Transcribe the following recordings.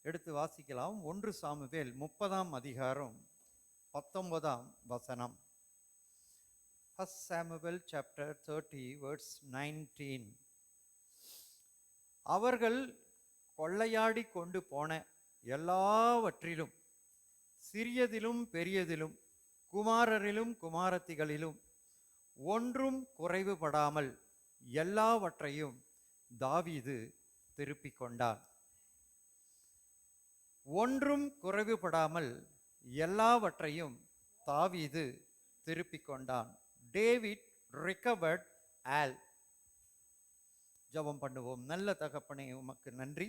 எடுத்து வாசிக்கலாம். 1 சாமுவேல் 30ஆம் அதிகாரம் 19ஆம் வசனம். 1 Samuel chapter 30 verse 19. அவர்கள் கொள்ளையாடி கொண்டு போன எல்லாவற்றிலும், சிறியதிலும் பெரியதிலும், குமாரரிலும் குமாரத்திகளிலும் ஒன்றும் குறைவுபடாமல் எல்லாவற்றையும் தாவீது திருப்பிக் கொண்டான். ஒன்றும் குறைவுபடாமல் எல்லாவற்றையும் தாவீது திருப்பிக் கொண்டான். David recovered all. ஜெபம் பண்ணுவோம். நல்ல தகப்பனே, உமக்கு நன்றி.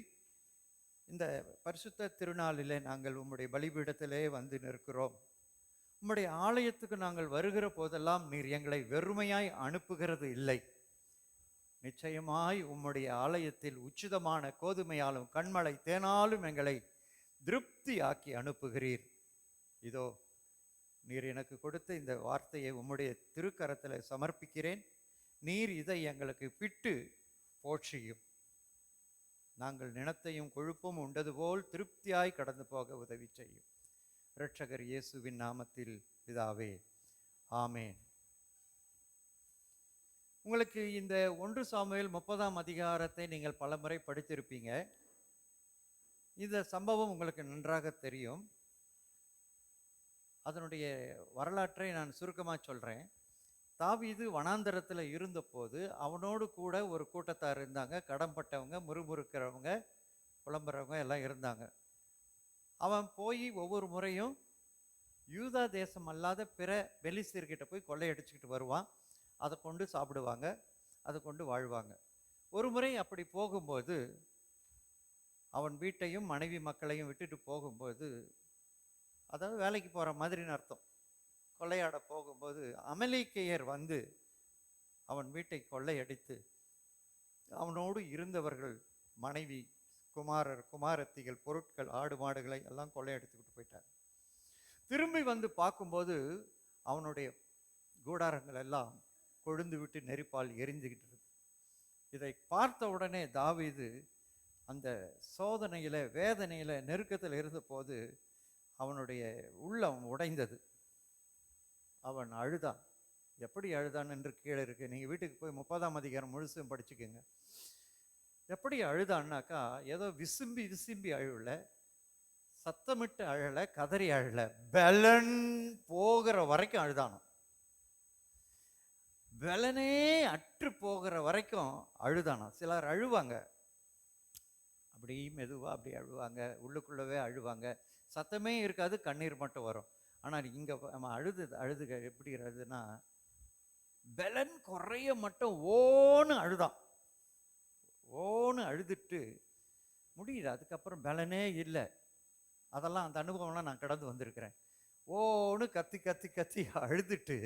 இந்த பரிசுத்த திருநாளிலே நாங்கள் உம்முடைய பலிபீடத்திலே வந்து நிற்கிறோம். உம்முடைய ஆலயத்துக்கு நாங்கள் வருகிற போதெல்லாம் நீர் எங்களை வெறுமையாய் அனுப்புகிறது இல்லை. நிச்சயமாய் உம்முடைய ஆலயத்தில் உச்சிதமான கோதுமையாலும் கண்மலை தேனாலும் எங்களை திருப்தி ஆக்கி அனுப்புகிறீர். இதோ நீர் எனக்கு கொடுத்த இந்த வார்த்தையை உம்முடைய திருக்கரத்தில் சமர்ப்பிக்கிறேன். நீர் இதை எங்களுக்கு பிட்டு போற்றியும் நாங்கள் நினத்தையும் கொழுப்பும் உண்டது போல் திருப்தியாய் கடந்து போக உதவி செய்யும். இரட்சகர் இயேசுவின் நாமத்தில் பிதாவே, ஆமேன். உங்களுக்கு இந்த 1 சாமுவேல் 30ஆம் அதிகாரத்தை நீங்கள் பலமுறை படித்திருப்பீங்க. இந்த சம்பவம் உங்களுக்கு நன்றாக தெரியும். அதனுடைய வரலாற்றை நான் சுருக்கமாக சொல்கிறேன். தாவீது வனாந்தரத்தில் இருந்தபோது அவனோடு கூட ஒரு கூட்டத்தார் இருந்தாங்க. கடன்பட்டவங்க, முறுமுறுக்கிறவங்க, புலம்புறவங்க எல்லாம் இருந்தாங்க. அவன் போய் ஒவ்வொரு முறையும் யூதா தேசம் அல்லாத பிற பெலிஸ்தர்கிட்ட போய் கொள்ளையடிச்சுக்கிட்டு வருவான். அதை கொண்டு சாப்பிடுவாங்க, அதை கொண்டு வாழ்வாங்க. ஒரு முறை அப்படி போகும்போது, அவன் வீட்டையும் மனைவி மக்களையும் விட்டுட்டு போகும்போது, அதாவது வேலைக்கு போகிற மாதிரின்னு அர்த்தம், கொள்ளையாட போகும்போது அமலேக்கியர் வந்து அவன் வீட்டை கொள்ளையடித்து அவனோடு இருந்தவர்கள் மனைவி, குமாரர், குமாரத்திகள், பொருட்கள், ஆடு மாடுகளை எல்லாம் கொள்ளையடித்துக்கிட்டு போயிட்டார். திரும்பி வந்து பார்க்கும்போது அவனுடைய கூடாரங்கள் எல்லாம் கொழுந்து விட்டு நெருப்பால் எரிஞ்சுக்கிட்டு இருக்கு. இதை பார்த்த உடனே தாவீது அந்த சோதனையில், வேதனையில், நெருக்கத்தில் இருந்தபோது அவனுடைய உள்ளம் உடைந்தது. அவன் அழுதான். எப்படி அழுதான் என்று கீழே இருக்கு. நீங்கள் வீட்டுக்கு போய் 30ஆம் அதிகாரம் முழுசும் படிச்சுக்கோங்க. எப்படி அழுதான்னாக்கா, ஏதோ விசும்பி விசும்பி அழுவல, சத்தமிட்டு அழலை, கதறி அழலை, பலன் போகிற வரைக்கும் அழுதானோ. பலனே அற்று போகிற வரைக்கும் அழுதானோ. சிலர் அழுவாங்க, அப்படி மெதுவாக அப்படி அழுவாங்க, உள்ளுக்குள்ளவே அழுவாங்க, சத்தமே இருக்காது, கண்ணீர் மட்டும் வரும். ஆனால் இங்கே நம்ம அழுதுக எப்படி அழுதுன்னா, பலன் குறைய மட்டும் ஓன்னு அழுதான். ஓன்னு அழுதுட்டு முடியல. அதுக்கப்புறம் பலனே இல்லை. அதெல்லாம் அந்த அனுபவம்லாம் நான் கடந்து வந்திருக்கிறேன். ஓன்னு கத்தி கத்தி கத்தி அழுதுட்டு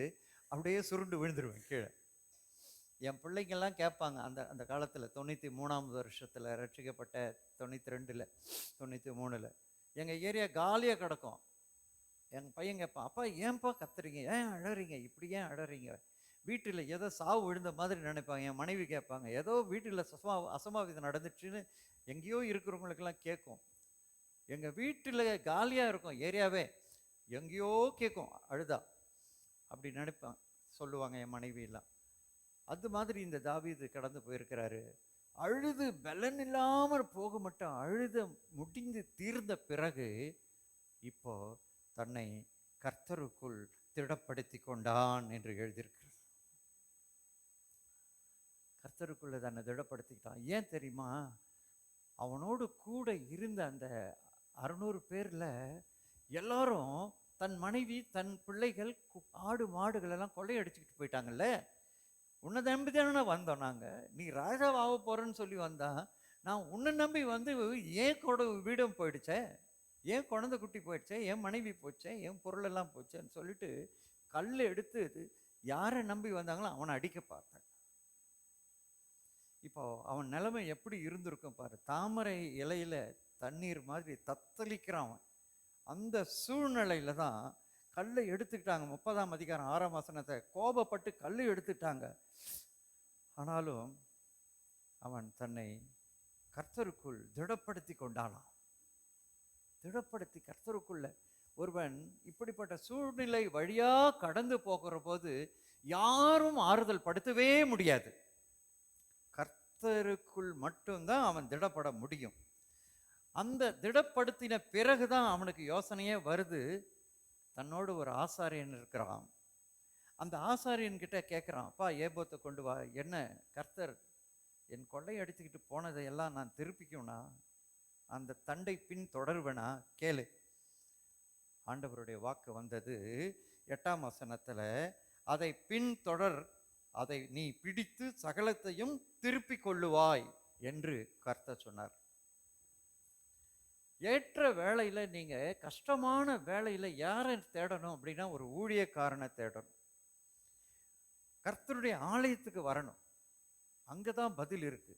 அப்படியே சுருண்டு விழுந்துருவேன் கீழே. என் பிள்ளைங்கெல்லாம் கேட்பாங்க, அந்த காலத்தில் 93ஆம் வருஷத்தில் ரட்சிக்கப்பட்ட, 92ல் 93ல் எங்கள் ஏரியா காலியாக கிடக்கும். எங்கள் பையன் கேட்பான், அப்பா ஏன்பா கத்துறீங்க, ஏன் அழறீங்க, இப்படி ஏன் அழறீங்க? வீட்டில் ஏதோ சாவு விழுந்த மாதிரி நினைப்பாங்க. என் மனைவி கேட்பாங்க, ஏதோ வீட்டில் அசம்பாவிதம் நடந்துச்சுன்னு எங்கேயோ இருக்கிறவங்களுக்கெல்லாம் கேட்கும். எங்கள் வீட்டில் காலியாக இருக்கும் ஏரியாவே, எங்கேயோ கேட்கும் அழுதா, அப்படி நினைப்பான் சொல்லுவாங்க என் மனைவியெல்லாம். அது மாதிரி இந்த தாவீது கடந்து போயிருக்கிறாரு. அழுது பலன் இல்லாமல் போக மட்டும் அழுத முடிந்து தீர்ந்த பிறகு இப்போ தன்னை கர்த்தருக்குள் திடப்படுத்தி கொண்டான் என்று எழுதியிருக்கிறது. கர்த்தருக்குள்ள தன்னை திடப்படுத்திக்கிட்டான். ஏன் தெரியுமா? அவனோடு கூட இருந்த அந்த 600 பேர்ல எல்லாரும் தன் மனைவி, தன் பிள்ளைகள், ஆடு மாடுகள் எல்லாம் கொள்ளையடிச்சுக்கிட்டு போயிட்டாங்கல்ல. உன்னை நம்பி தானே வந்தோம் நாங்கள். நீ ராஜாவாக போகிறேன்னு சொல்லி வந்தா, நான் உன்னை நம்பி வந்து ஏன் கூட வீடும் போயிடுச்சே, ஏன் குழந்தை குட்டி போயிடுச்சே, என் மனைவி போச்சே, என் பொருளெல்லாம் போச்சேன்னு சொல்லிட்டு கல் எடுத்து யாரை நம்பி வந்தாங்களோ அவனை அடிக்க பார்த்தேன். இப்போ அவன் நிலைமை எப்படி இருந்திருக்கும் பாரு. தாமரை இலையில தண்ணீர் மாதிரி தத்தளிக்கிறான். அந்த சூழ்நிலையில தான் கல்லை எடுத்துக்கிட்டாங்க. 30ஆம் அதிகாரம் 6ஆம் வசனத்தை, கோபப்பட்டு கல்லை எடுத்துட்டாங்க. ஆனாலும் அவன் தன்னை கர்த்தருக்குள் திடப்படுத்தி கொண்டானான். திடப்படுத்தி கர்த்தருக்குள்ள ஒருவன் இப்படிப்பட்ட சூழ்நிலை வழியா கடந்து போகிற போது யாரும் ஆறுதல் படுத்தவே முடியாது. கர்த்தருக்குள் மட்டும்தான் அவன் திடப்பட முடியும். அந்த திடப்படுத்தின பிறகுதான் அவனுக்கு யோசனையே வருது. தன்னோடு ஒரு ஆசாரியன் இருக்கிறான். அந்த ஆசாரியன் கிட்ட கேட்குறான், அப்பா ஏபோத்தை கொண்டு வா, என்ன கர்த்தர் என் கொள்ளை அடிச்சுக்கிட்டு போனதையெல்லாம் நான் திருப்பிக்கும்னா, அந்த தண்டை பின் தொடருவேனா கேளு. ஆண்டவருடைய வாக்கு வந்தது 8ஆம் வசனத்துல, அதை பின் தொடர், அதை நீ பிடித்து சகலத்தையும் திருப்பி கொள்ளுவாய் என்று கர்த்தர் சொன்னார். ஏற்ற வேலையில நீங்க கஷ்டமான வேலையில யாரை தேடணும் அப்படின்னா ஒரு ஊழியக்காரனை தேடணும். கர்த்தருடைய ஆலயத்துக்கு வரணும், அங்கதான் பதில் இருக்கு.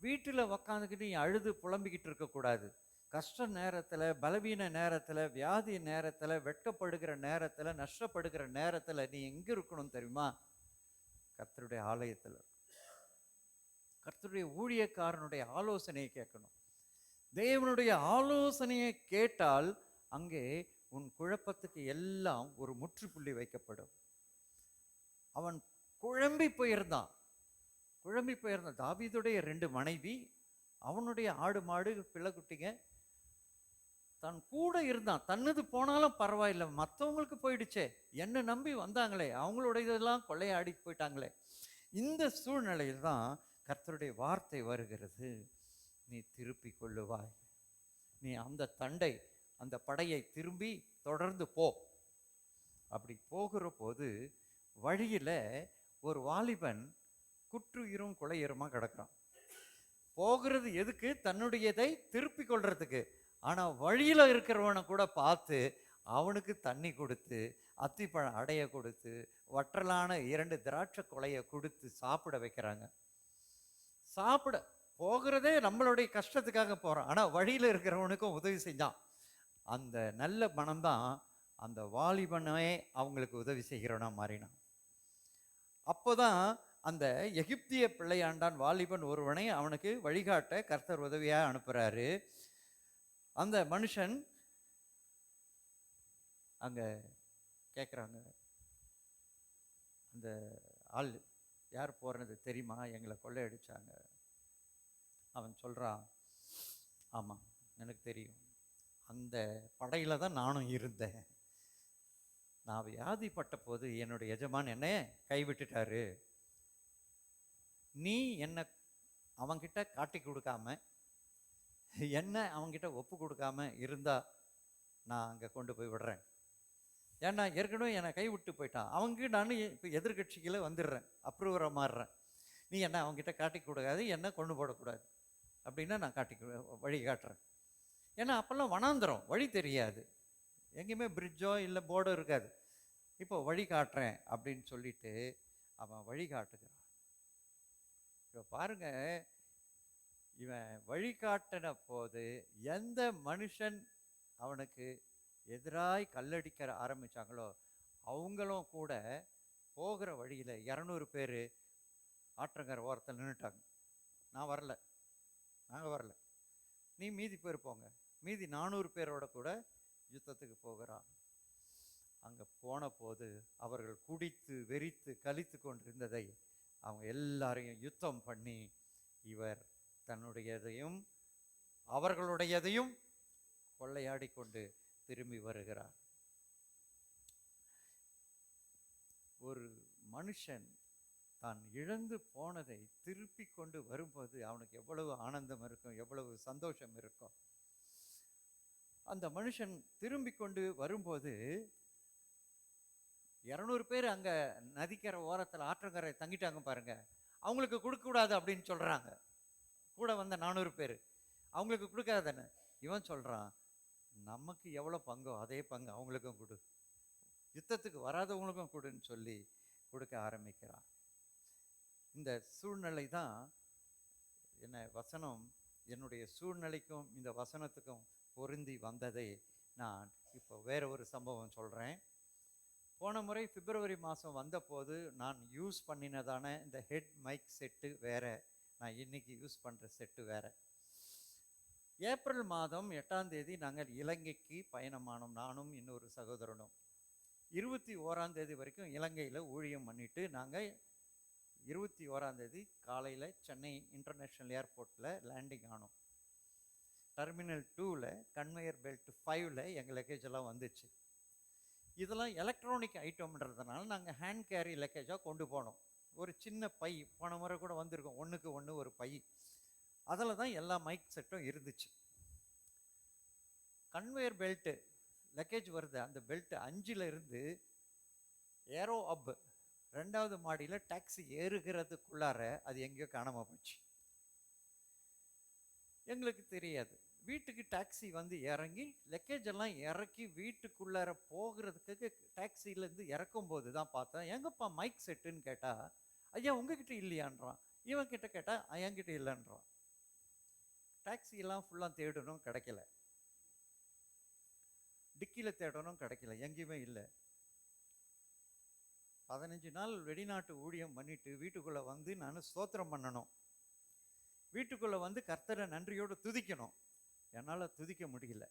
வீட்டில் உக்காந்துக்கிட்டு நீ அழுது புலம்பிக்கிட்டு இருக்கக்கூடாது. கஷ்ட நேரத்தில், பலவீன நேரத்தில், வியாதி நேரத்தில், வெட்கப்படுகிற நேரத்தில், நஷ்டப்படுகிற நேரத்தில் நீ எங்கே இருக்கணும் தெரியுமா? கர்த்தருடைய ஆலயத்தில். கர்த்தருடைய ஊழியக்காரனுடைய ஆலோசனையை கேட்கணும். தேவனுடைய ஆலோசனையை கேட்டால் அங்கே உன் குழப்பத்துக்கு எல்லாம் ஒரு முற்றுப்புள்ளி வைக்கப்படும். அவன் குழம்பி போயிருந்தான். தாவீதுடைய 2 மனைவி, அவனுடைய ஆடு மாடு பிள்ளைக்குட்டிங்க, தன் கூட இருந்தான். தன்னது போனாலும் பரவாயில்லை, மற்றவங்களுக்கு போயிடுச்சே, என்னை நம்பி வந்தாங்களே, அவங்களுடையதெல்லாம் கொள்ளையாடி போயிட்டாங்களே. இந்த சூழ்நிலையில் தான் கர்த்தருடைய வார்த்தை வருகிறது, நீ திருப்பி கொள்ளுவாய். நீ அந்த தண்டை, அந்த படையை திரும்பி தொடர்ந்து போ. அப்படி போகிற போது வழியில ஒரு வாலிபன் குற்றுயிரும் கொலையுரமா கிடக்கிறான். போகிறது எதுக்கு? தன்னுடையதை திருப்பி கொள்றதுக்கு. ஆனா வழியில இருக்கிறவனை கூட பார்த்து அவனுக்கு தண்ணி கொடுத்து, அத்திப்பழம் அடைய கொடுத்து, வற்றலான 2 திராட்சை கொலையை கொடுத்து சாப்பிட வைக்கிறாங்க. சாப்பிட போகிறதே நம்மளுடைய கஷ்டத்துக்காக போறான், ஆனா வழியில இருக்கிறவனுக்கும் உதவி செஞ்சான். அந்த நல்ல மனம்தான் அந்த வாலிபனே அவங்களுக்கு உதவி செய்கிறவனா மாறினான். அப்போதான் அந்த எகிப்திய பிள்ளையாண்டான் வாலிபன் ஒருவனை அவனுக்கு வழிகாட்ட கர்த்தர் உதவியா அனுப்புறாரு. அந்த மனுஷன் அங்க கேட்குறாங்க, அந்த ஆள் யார் போறது தெரியுமா, எங்களை கொள்ளையடிச்சாங்க. அவன் சொல்றான், ஆமாம் எனக்கு தெரியும், அந்த படையில தான் நானும் இருந்தேன். நான் வியாதிப்பட்ட போது என்னுடைய எஜமான் என்னை கைவிட்டுட்டாரு. நீ என்னை அவன்கிட்ட காட்டி கொடுக்காம, என்ன அவன்கிட்ட ஒப்பு கொடுக்காம இருந்தா நான் அங்கே கொண்டு போய் விடுறேன். ஏன்னா ஏற்கனவே என்னை கைவிட்டு போயிட்டான். அவங்க நான் இப்போ எதிர்கட்சிகளை வந்துடுறேன், அப்ரூவரை மாறுறேன். நீ என்ன அவங்ககிட்ட காட்டி கொடுக்காது, என்ன கொண்டு போடக்கூடாது அப்படின்னா நான் வழி காட்டுறேன். ஏன்னா அப்போல்லாம் வனாந்திரம், வழி தெரியாது, எங்கேயுமே பிரிட்ஜோ இல்லை போர்டோ இருக்காது. இப்போ வழி காட்டுறேன் அப்படின்னு சொல்லிட்டு அவன் வழி காட்டுகிறான். இப்போ பாருங்க, இவன் வழிகாட்டின போது எந்த மனுஷன் அவனுக்கு எதிராய் கல்லடிக்க ஆரம்பிச்சாங்களோ அவங்களும் கூட போகிற வழியில் 200 பேர் ஆற்றங்கரை ஓரத்தில் நின்றுட்டாங்க. நான் வரல, நாங்கள் வரல, நீ மீதி பேர் போங்க. மீதி 400 பேரோட கூட யுத்தத்துக்கு போகிறான். அங்கே போன போது அவர்கள் குடித்து வெறித்து கலித்து கொண்டிருந்ததை அவங்க எல்லாரையும் யுத்தம் பண்ணி இவர் தன்னுடையதையும் அவர்களுடையதையும் கொள்ளையாடி கொண்டு திரும்பி வருகிறார். ஒரு மனுஷன் தான் இழந்து போனதை திருப்பி கொண்டு வரும்போது அவனுக்கு எவ்வளவு ஆனந்தம் இருக்கும், எவ்வளவு சந்தோஷம் இருக்கும். அந்த மனுஷன் திரும்பி கொண்டு வரும்போது 200 பேர் அங்க நதிக்கரை ஓரத்தில் ஆற்றங்கரை தங்கிட்டாங்க பாருங்க, அவங்களுக்கு கொடுக்க கூடாது அப்படின்னு சொல்றாங்க. கூட வந்த 400 பேர் அவங்களுக்கு கொடுக்காதானே. இவன் சொல்றான், நமக்கு எவ்வளவு பங்கோ அதே பங்கு அவங்களுக்கும் கொடு, யுத்தத்துக்கு வராதவங்களுக்கும் கொடுன்னு சொல்லி கொடுக்க ஆரம்பிக்கிறான். இந்த சூழ்நிலை தான் என்ன வசனம் என்னுடைய சூழ்நிலைக்கும் இந்த வசனத்துக்கும் பொருந்தி வந்ததை நான் இப்போ வேற ஒரு சம்பவம் சொல்கிறேன். போன முறை பிப்ரவரி மாதம் வந்தபோது நான் யூஸ் பண்ணினதான இந்த ஹெட் மைக் செட்டு வேற, நான் இன்னைக்கு யூஸ் பண்ணுற செட்டு வேற. ஏப்ரல் மாதம் 8ஆம் தேதி நாங்கள் இலங்கைக்கு பயணமானோம், நானும் இன்னொரு சகோதரனும். 21ஆம் தேதி வரைக்கும் இலங்கையில் ஊழியம் பண்ணிட்டு நாங்கள் 21ஆம் தேதி காலையில் சென்னை இன்டர்நேஷ்னல் ஏர்போர்ட்டில் லேண்டிங் ஆனோம். டெர்மினல் 2ல் கன்வேயர் பெல்ட் 5ல் எங்கள் லக்கேஜ் எல்லாம் வந்துச்சு. இதெல்லாம் எலக்ட்ரானிக் ஐட்டம்ன்றதுனால நாங்கள் ஹேண்ட் கேரி லக்கேஜாக கொண்டு போனோம். ஒரு சின்ன பை, போன முறை கூட வந்திருக்கோம், 1க்கு 1 ஒரு பை, அதில் தான் எல்லா மைக் செட்டும் இருந்துச்சு. கன்வேயர் பெல்ட்டு லக்கேஜ் வருது, அந்த பெல்ட் 5ல் இருந்து ஏரோ அப் 2வது மாடியில் டாக்ஸி ஏறுகிறதுக்குள்ளார அது எங்கேயோ காணாமல் போச்சு. எங்களுக்கு தெரியாது. வீட்டுக்கு டாக்ஸி வந்து இறங்கி லக்கேஜ் எல்லாம் இறக்கி வீட்டுக்குள்ளார போகிறதுக்கு டாக்ஸிலேருந்து இறக்கும் போது தான் பார்த்தேன், எங்கப்பா மைக் செட்டுன்னு கேட்டால், ஐயா உங்ககிட்ட இல்லையான்றான். இவன் கிட்ட கேட்டால் என்கிட்ட இல்லைன்றான். டாக்ஸியெல்லாம் ஃபுல்லாக தேடணும், கிடைக்கல. டிக்கியில் தேடணும், கிடைக்கல, எங்கேயுமே இல்லை. 15 நாள் வெளிநாட்டு ஊழியம் பண்ணிட்டு வீட்டுக்குள்ளே வந்து நான் ஸ்தோத்திரம் பண்ணணும், வீட்டுக்குள்ளே வந்து கர்த்தரை நன்றியோடு துதிக்கணும். என்னால் துதிக்க முடியல.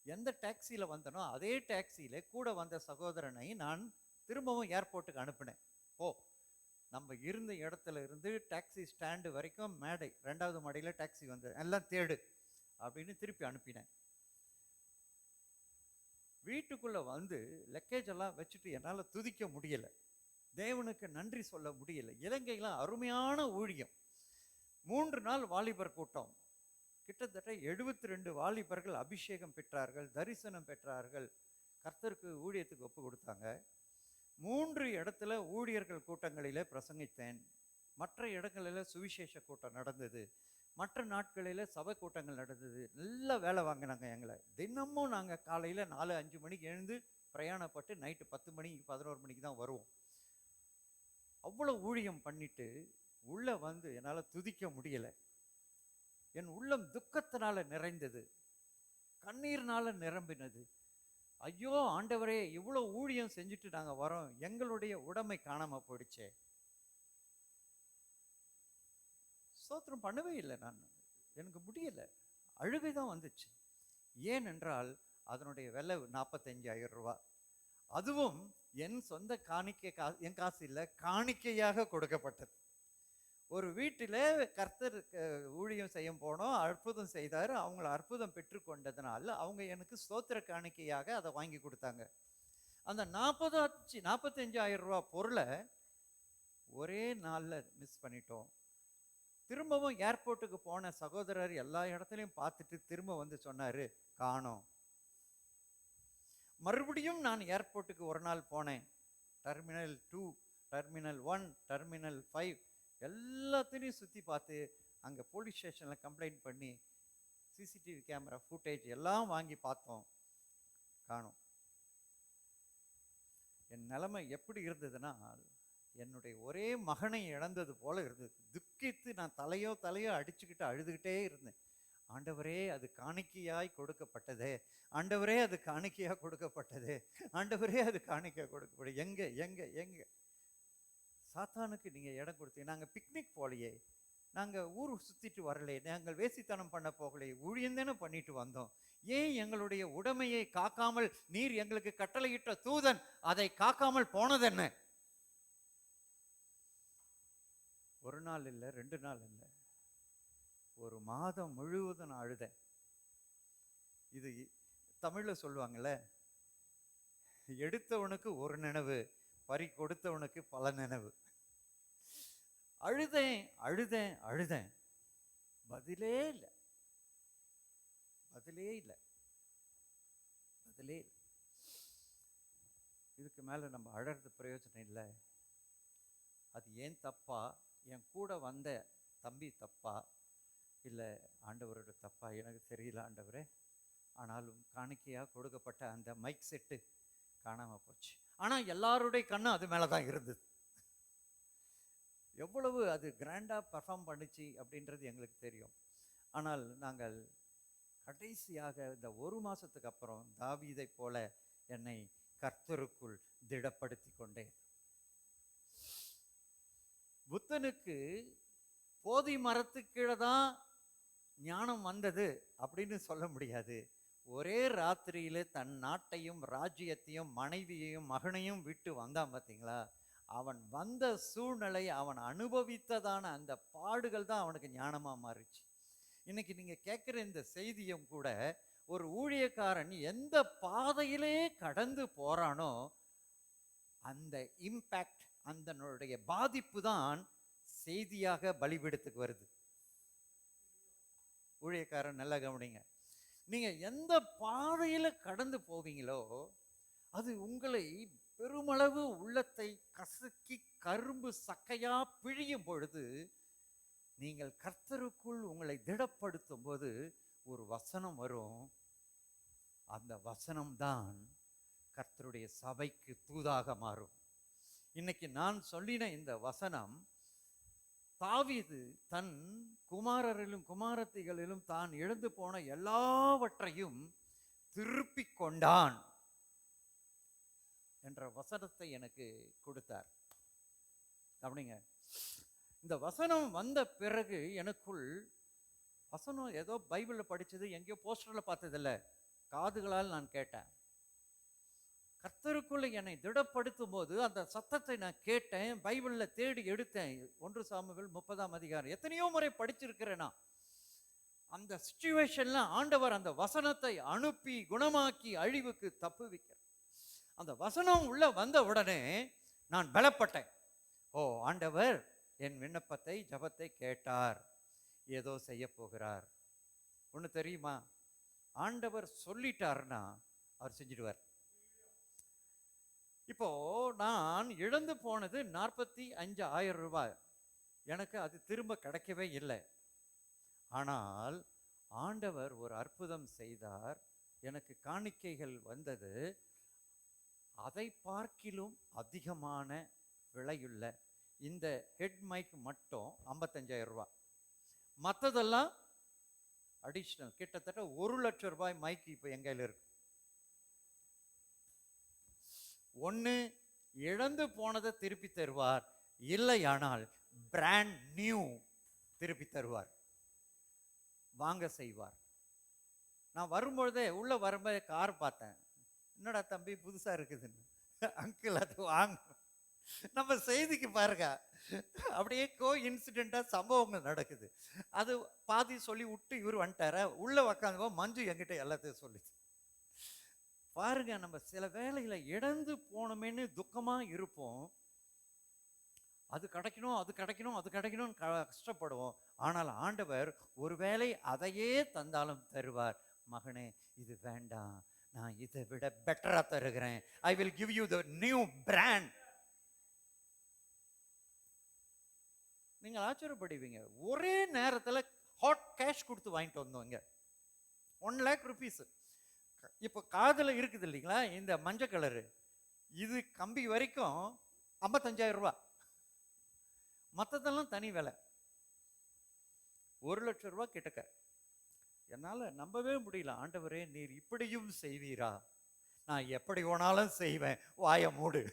எந்த டாக்ஸியில் வந்தனோ அதே டாக்ஸியில் கூட வந்த சகோதரனை நான் திரும்பவும் ஏர்போர்ட்டுக்கு அனுப்பினேன். நம்ம இருந்த இடத்துல இருந்து டாக்ஸி ஸ்டாண்டு வரைக்கும் மேடை, 2வது மாடியில் டாக்ஸி வந்து எல்லாம் தேடு அப்படின்னு திருப்பி அனுப்பினேன். வீட்டுக்குள்ளே வந்து லக்கேஜ் எல்லாம் வச்சுட்டு என்னால் துதிக்க முடியலை, தேவனுக்கு நன்றி சொல்ல முடியலை. இலங்கையில் அருமையான ஊழியம், 3 நாள் வாலிபர் கூட்டம், கிட்டத்தட்ட 72 வாலிபர்கள் அபிஷேகம் பெற்றார்கள், தரிசனம் பெற்றார்கள், கர்த்தருக்கு ஊழியத்துக்கு ஒப்பு கொடுத்தாங்க. 3 இடத்துல ஊழியர்கள் கூட்டங்களிலே பிரசங்கித்தேன். மற்ற இடங்களில் சுவிசேஷ கூட்டம் நடந்தது, மற்ற நாட்களில் சபை கூட்டங்கள் நடந்தது. நல்ல வேலை வாங்கினாங்க எங்களை. தினமும் நாங்கள் காலையில் 4-5 மணிக்கு எழுந்து பிரயாணப்பட்டு நைட்டு 10 மணிக்கு 11 மணிக்கு தான் வருவோம். அவ்வளோ ஊழியம் பண்ணிட்டு உள்ளே வந்து என்னால் துதிக்க முடியலை. என் உள்ளம் துக்கத்தினால நிறைந்தது, கண்ணீர்னால நிரம்பினது. ஐயோ ஆண்டவரே, இவ்வளோ ஊழியம் செஞ்சுட்டு நாங்கள் வரோம், எங்களுடைய உடைமை காணாமல் போயிடுச்சே. ஸ்தோத்திரம் பண்ணவே இல்லை, நான் எனக்கு முடியலை, அழுகை தான் வந்துச்சு. ஏனென்றால் அதனுடைய விலை 45,000 ரூபா. அதுவும் என் சொந்த காணிக்கை, என் காசு இல்லை, காணிக்கையாக கொடுக்கப்பட்டது. ஒரு வீட்டில் கர்த்தர் ஊழியம் செய்ய போனோம், அற்புதம் செய்தார். அவங்கள அற்புதம் பெற்றுக்கொண்டதுனால அவங்க எனக்கு ஸ்தோத்திர காணிக்கையாக அதை வாங்கி கொடுத்தாங்க. அந்த 45,000 ரூபா பொருளை ஒரே நாளில் மிஸ் பண்ணிட்டோம். திரும்பவும் ஏர்போர்ட்டுக்கு போன சகோதரர் எல்லா இடத்துலையும் பார்த்துட்டு திரும்ப வந்து சொன்னார், காணோம். மறுபடியும் நான் ஏர்போர்ட்டுக்கு ஒரு நாள் போனேன். டெர்மினல் 2, டெர்மினல் 1, டெர்மினல் 5 எல்லாத்தையும் சுற்றி பார்த்து அங்கே போலீஸ் ஸ்டேஷனில் கம்ப்ளைண்ட் பண்ணி சிசிடிவி கேமரா ஃபுட்டேஜ் எல்லாம் வாங்கி பார்த்தோம், காணோம். என் நிலைமை எப்படி இருந்ததுன்னா, என்னுடைய ஒரே மகனை இழந்தது போல இருந்தது. துக்கித்து நான் தலையோ அடிச்சுக்கிட்டு அழுதுகிட்டே இருந்தேன். ஆண்டவரே, அது காணிக்கையாய் கொடுக்கப்பட்டதே, ஆண்டவரே அது காணிக்கையாக கொடுக்கப்பட்டதே, ஆண்டவரே அது காணிக்கையாக கொடுக்கப்பட்டது. எங்கே எங்கே எங்கே சாத்தானுக்கு நீங்கள் இடம் கொடுத்தீங்க. நாங்கள் பிக்னிக் போகலையே, நாங்கள் ஊர் சுற்றிட்டு வரலையே, நாங்கள் வேசித்தனம் பண்ண போகலையே, ஊழியந்தானே பண்ணிட்டு வந்தோம். ஏன் எங்களுடைய உடைமையை காக்காமல், நீர் எங்களுக்கு கட்டளையிட்ட தூதன் அதை காக்காமல் போனதென்ன? ஒரு நாள் இல்லை, 2 நாள் இல்லை, ஒரு மாதம் முழுவதும் நான் அழுதேன். இது தமிழில் சொல்லுவாங்கள்ல, எடுத்தவனுக்கு ஒரு நினைவு, பறி கொடுத்தவனுக்கு பல நினைவு. அழுதேன் அழுதேன் அழுதேன், பதிலே இல்லை, பதிலே இல்லை, பதிலே இல்லை. இதுக்கு மேலே நம்ம அழறது பிரயோஜனம் இல்லை. அது ஏன் தப்பா, என் கூட வந்த தம்பி தப்பா, இல்லை ஆண்டவரோட தப்பா, எனக்கு தெரியல ஆண்டவரே. ஆனாலும் காணிக்கையாக கொடுக்கப்பட்ட அந்த மைக் செட்டு காணாமல் போச்சு. ஆனால் எல்லாருடைய கண்ணும் அது மேலே தான் இருந்தது. எவ்வளவு அது கிராண்டாக பர்ஃபார்ம் பண்ணிச்சு அப்படின்றது எங்களுக்கு தெரியும். ஆனால் நாங்கள் கடைசியாக இந்த 1 மாதத்துக்கு அப்புறம் தாவீதை போல என்னை கர்த்தருக்குள் திடப்படுத்தி கொண்டேன். புத்தனுக்கு போதி மரத்துக்கு கீழே தான் ஞானம் வந்தது அப்படின்னு சொல்ல முடியாது. ஒரே ராத்திரியில தன் நாட்டையும் ராஜ்யத்தையும் மனைவியையும் மகனையும் விட்டு வந்தான் பார்த்தீங்களா? அவன் வந்த சூழ்நிலை, அவன் அனுபவித்ததான அந்த பாடுகள் தான் அவனுக்கு ஞானமா மாறிச்சு. இன்னைக்கு நீங்க கேட்குற இந்த செய்தியும் கூட, ஒரு ஊழியக்காரன் எந்த பாதையிலே கடந்து போறானோ அந்த இம்பேக்ட், அதனுடைய பாதிப்பு தான் செய்தியாக பலிபீடத்துக்கு வருது. ஊழியக்காரன் நல்லா கவனிங்க. நீங்க எந்த பாதையில கடந்து போவீங்களோ அது உங்களை பெருமளவு உள்ளத்தை கசக்கி கரும்பு சக்கையா பிழியும் பொழுது, நீங்கள் கர்த்தருக்குள் உங்களை திடப்படுத்தும் போது ஒரு வசனம் வரும். அந்த வசனம்தான் கர்த்தருடைய சபைக்கு தூதாக மாறும். இன்னைக்கு நான் சொல்லின இந்த வசனம், தாவீது தன் குமாரரிலும் குமாரத்திகளிலும் தான் இழந்து போன எல்லாவற்றையும் திருப்பி கொண்டான் என்ற வசனத்தை எனக்கு கொடுத்தார். அப்படிங்க, இந்த வசனம் வந்த பிறகு எனக்குள் வசனம் ஏதோ பைபிளில் படித்தது, எங்கேயோ போஸ்டரில் பார்த்ததில்லை, காதுகளால் நான் கேட்டேன். கர்த்தருக்குள்ள என்னை திடப்படுத்தும் போது அந்த சத்தத்தை நான் கேட்டேன். பைபிளில் தேடி எடுத்தேன். 1 சாமுவேல் 30ஆம் அதிகாரம் எத்தனையோ முறை படிச்சிருக்கிறேன். நான் அந்த சிச்சுவேஷன்ல ஆண்டவர் அந்த வசனத்தை அனுப்பி குணமாக்கி அழிவுக்கு தப்புவிக்கிறார். அந்த வசனம் உள்ள வந்த உடனே நான் பலப்பட்டேன். ஓ, ஆண்டவர் என் விண்ணப்பத்தை ஜபத்தை கேட்டார், ஏதோ செய்ய போகிறார். ஒன்று தெரியுமா, ஆண்டவர் சொல்லிட்டார்னா அவர் செஞ்சிடுவார். இப்போ நான் இழந்து போனது 45,000 ரூபாய். எனக்கு அது திரும்ப கிடைக்கவே இல்லை. ஆனால் ஆண்டவர் ஒரு அற்புதம் செய்தார். எனக்கு காணிக்கைகள் வந்தது. அதை பார்க்கிலும் அதிகமான விலையுள்ள இந்த ஹெட் மைக் மட்டும் 55,000 ரூபாய். மற்றதெல்லாம் அடிஷ்னல். கிட்டத்தட்ட 1,00,000 ரூபாய் மைக் இப்போ எங்கையில் இருக்கு. ஒன்று, இழந்து போனதை திருப்பி தருவார், இல்லையானால் பிராண்ட் நியூ திருப்பி தருவார், வாங்க செய்வார். நான் வரும்பொழுதே உள்ள வரும்போது கார் பார்த்தேன். என்னடா தம்பி புதுசா இருக்குதுன்னு. அங்கிள் அது வாங்க. நம்ம செய்திக்கு பாருங்க, அப்படியே கோ இன்சிடென்டா சம்பவங்கள் நடக்குது. அது பாதி சொல்லி விட்டு இவர் வந்துட்டார. உள்ள உக்காந்து மஞ்சு என்கிட்ட எல்லாத்தையும் சொல்லிச்சு. பாருங்க, நம்ம சில வேலையில இழந்து போனோமேன்னு துக்கமா இருப்போம். அது கிடைக்கணும், அது கிடைக்கணும், அது கிடைக்கணும் கஷ்டப்படுவோம். ஆனால் ஆண்டவர் ஒருவேளை அதையே தந்தாலும் தருவார். மகனே, இது வேண்டாம், நான் இதை விட பெட்டரா தருகிறேன். I will give you the new brand. நீங்கள் ஆச்சரியப்படுவீங்க. ஒரே நேரத்தில் ஹாட் கேஷ் கொடுத்து வாங்கிட்டு வந்தோங்க. 1 lakh rupees. இப்போ காதில் இருக்குது இல்லைங்களா இந்த மஞ்சள் கலரு, இது கம்பி வரைக்கும் 55,000 ரூபாய். மற்றதெல்லாம் தனி விலை. 1,00,000 ரூபாய் கிட்டக்க. என்னால் நம்பவே முடியல. ஆண்டவரே, நீர் இப்படியும் செய்வீரா? நான் எப்படி வேணாலும் செய்வேன், வாய மூடு.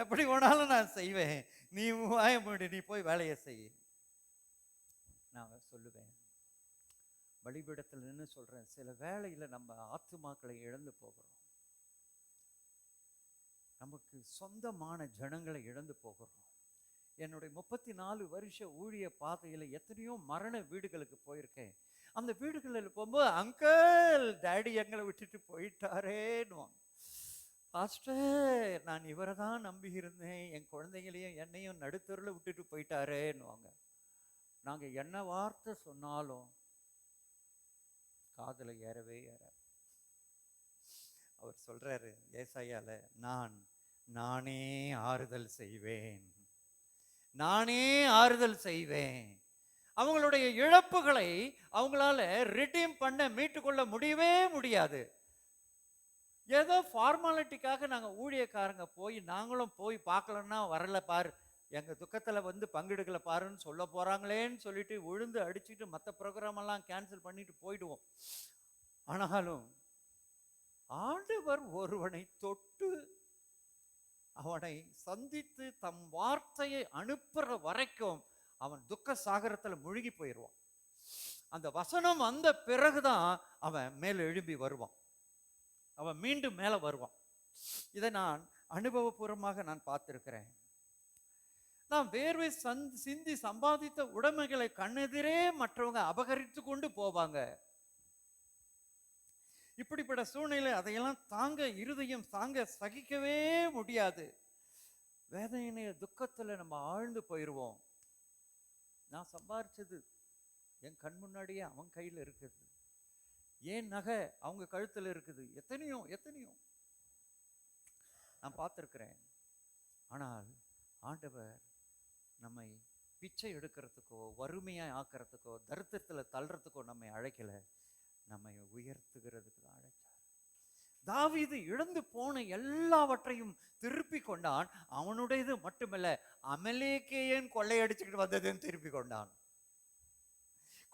எப்படி வேணாலும் நான் செய்வேன், நீ வாய மூடு, நீ போய் வேலையை செய். நான் சொல்லுவேன். பலிபீடத்தில் நின்று சொல்றேன், சில வேளையில் நம்ம ஆத்துமாக்களை இழந்து போகிறோம். நமக்கு சொந்தமான ஜனங்களை இழந்து போகிறோம். என்னுடைய 34 வருஷ ஊழிய பாதையில் எத்தனையோ மரண வீடுகளுக்கு போயிருக்கேன். அந்த வீடுகளில் போகும்போது, அங்கிள் டாடி எங்களை விட்டுட்டு போயிட்டாரேன்னு. பாஸ்டர், நான் இவரை தான் நம்பி இருந்தேன், என் குழந்தைங்களையும் என்னையும் நடுத்தருவில் விட்டுட்டு போயிட்டாரேன்னுவாங்க. நாங்கள் என்ன வார்த்தை சொன்னாலும் காதுல ஏறவே ஏறாது. அவர் சொல்றாரு ஏசாயால, நானே ஆறுதல் செய்வேன், நானே ஆறுதல் செய்வேன். அவங்களுடைய இழப்புகளை அவங்களால ரிடீம் பண்ண மீட்டுக்கொள்ள முடியவே முடியாது. ஏதோ ஃபார்மாலிட்டிக்காக நாங்கள் ஊழியக்காரங்க போய் நாங்களும் போய் பார்க்கலன்னா வரல பாரு, எங்கள் துக்கத்தில் வந்து பங்கெடுக்கல பாருன்னு சொல்ல போகிறாங்களேன்னு சொல்லிட்டு விழுந்து அடிச்சுட்டு மற்ற ப்ரோக்ராம் எல்லாம் கேன்சல் பண்ணிட்டு போயிடுவோம். ஆனாலும் ஆண்டவர் ஒருவனை தொட்டு அவனை சந்தித்து தம் வார்த்தையை அனுப்புற வரைக்கும் அவன் துக்க சாகரத்துல முழுகி போயிடுவான். அந்த வசனம் வந்த பிறகுதான் அவன் மேல எழும்பி வருவான், அவன் மீண்டும் மேல வருவான். இதை நான் அனுபவபூர்வமாக நான் பார்த்திருக்கிறேன். நான் வேர்வை சிந்தி சம்பாதித்த உடைமைகளை கண்ணெதிரே மற்றவங்க அபகரித்து கொண்டு போவாங்க. இப்படிப்பட்ட சூழ்நிலை அதையெல்லாம் தாங்க இருதயம் தாங்க சகிக்கவே முடியாது. வேதனைய துக்கத்துல நம்ம ஆழ்ந்து போயிடுவோம். நான் சம்பாரிச்சது என் கண் முன்னாடியே அவன் கையில இருக்குது, ஏன் நகை அவங்க கழுத்துல இருக்குது, எத்தனையோ எத்தனையோ நான் பார்த்திருக்கிறேன். ஆனால் ஆண்டவர் நம்மை பிச்சை எடுக்கிறதுக்கோ வறுமையாய் ஆக்கிறதுக்கோ தரித்திரத்துல தள்ளுறதுக்கோ நம்மை அழைக்கல, நம்மை உயர்த்துகிறதுக்கு தான் அழைச்சார். தாவீது இழந்து போன எல்லாவற்றையும் திருப்பி கொண்டான். அவனுடையது மட்டுமல்ல, அமலேக்கேயன் கொள்ளையடிச்சுக்கிட்டு வந்ததுன்னு திருப்பி கொண்டான்.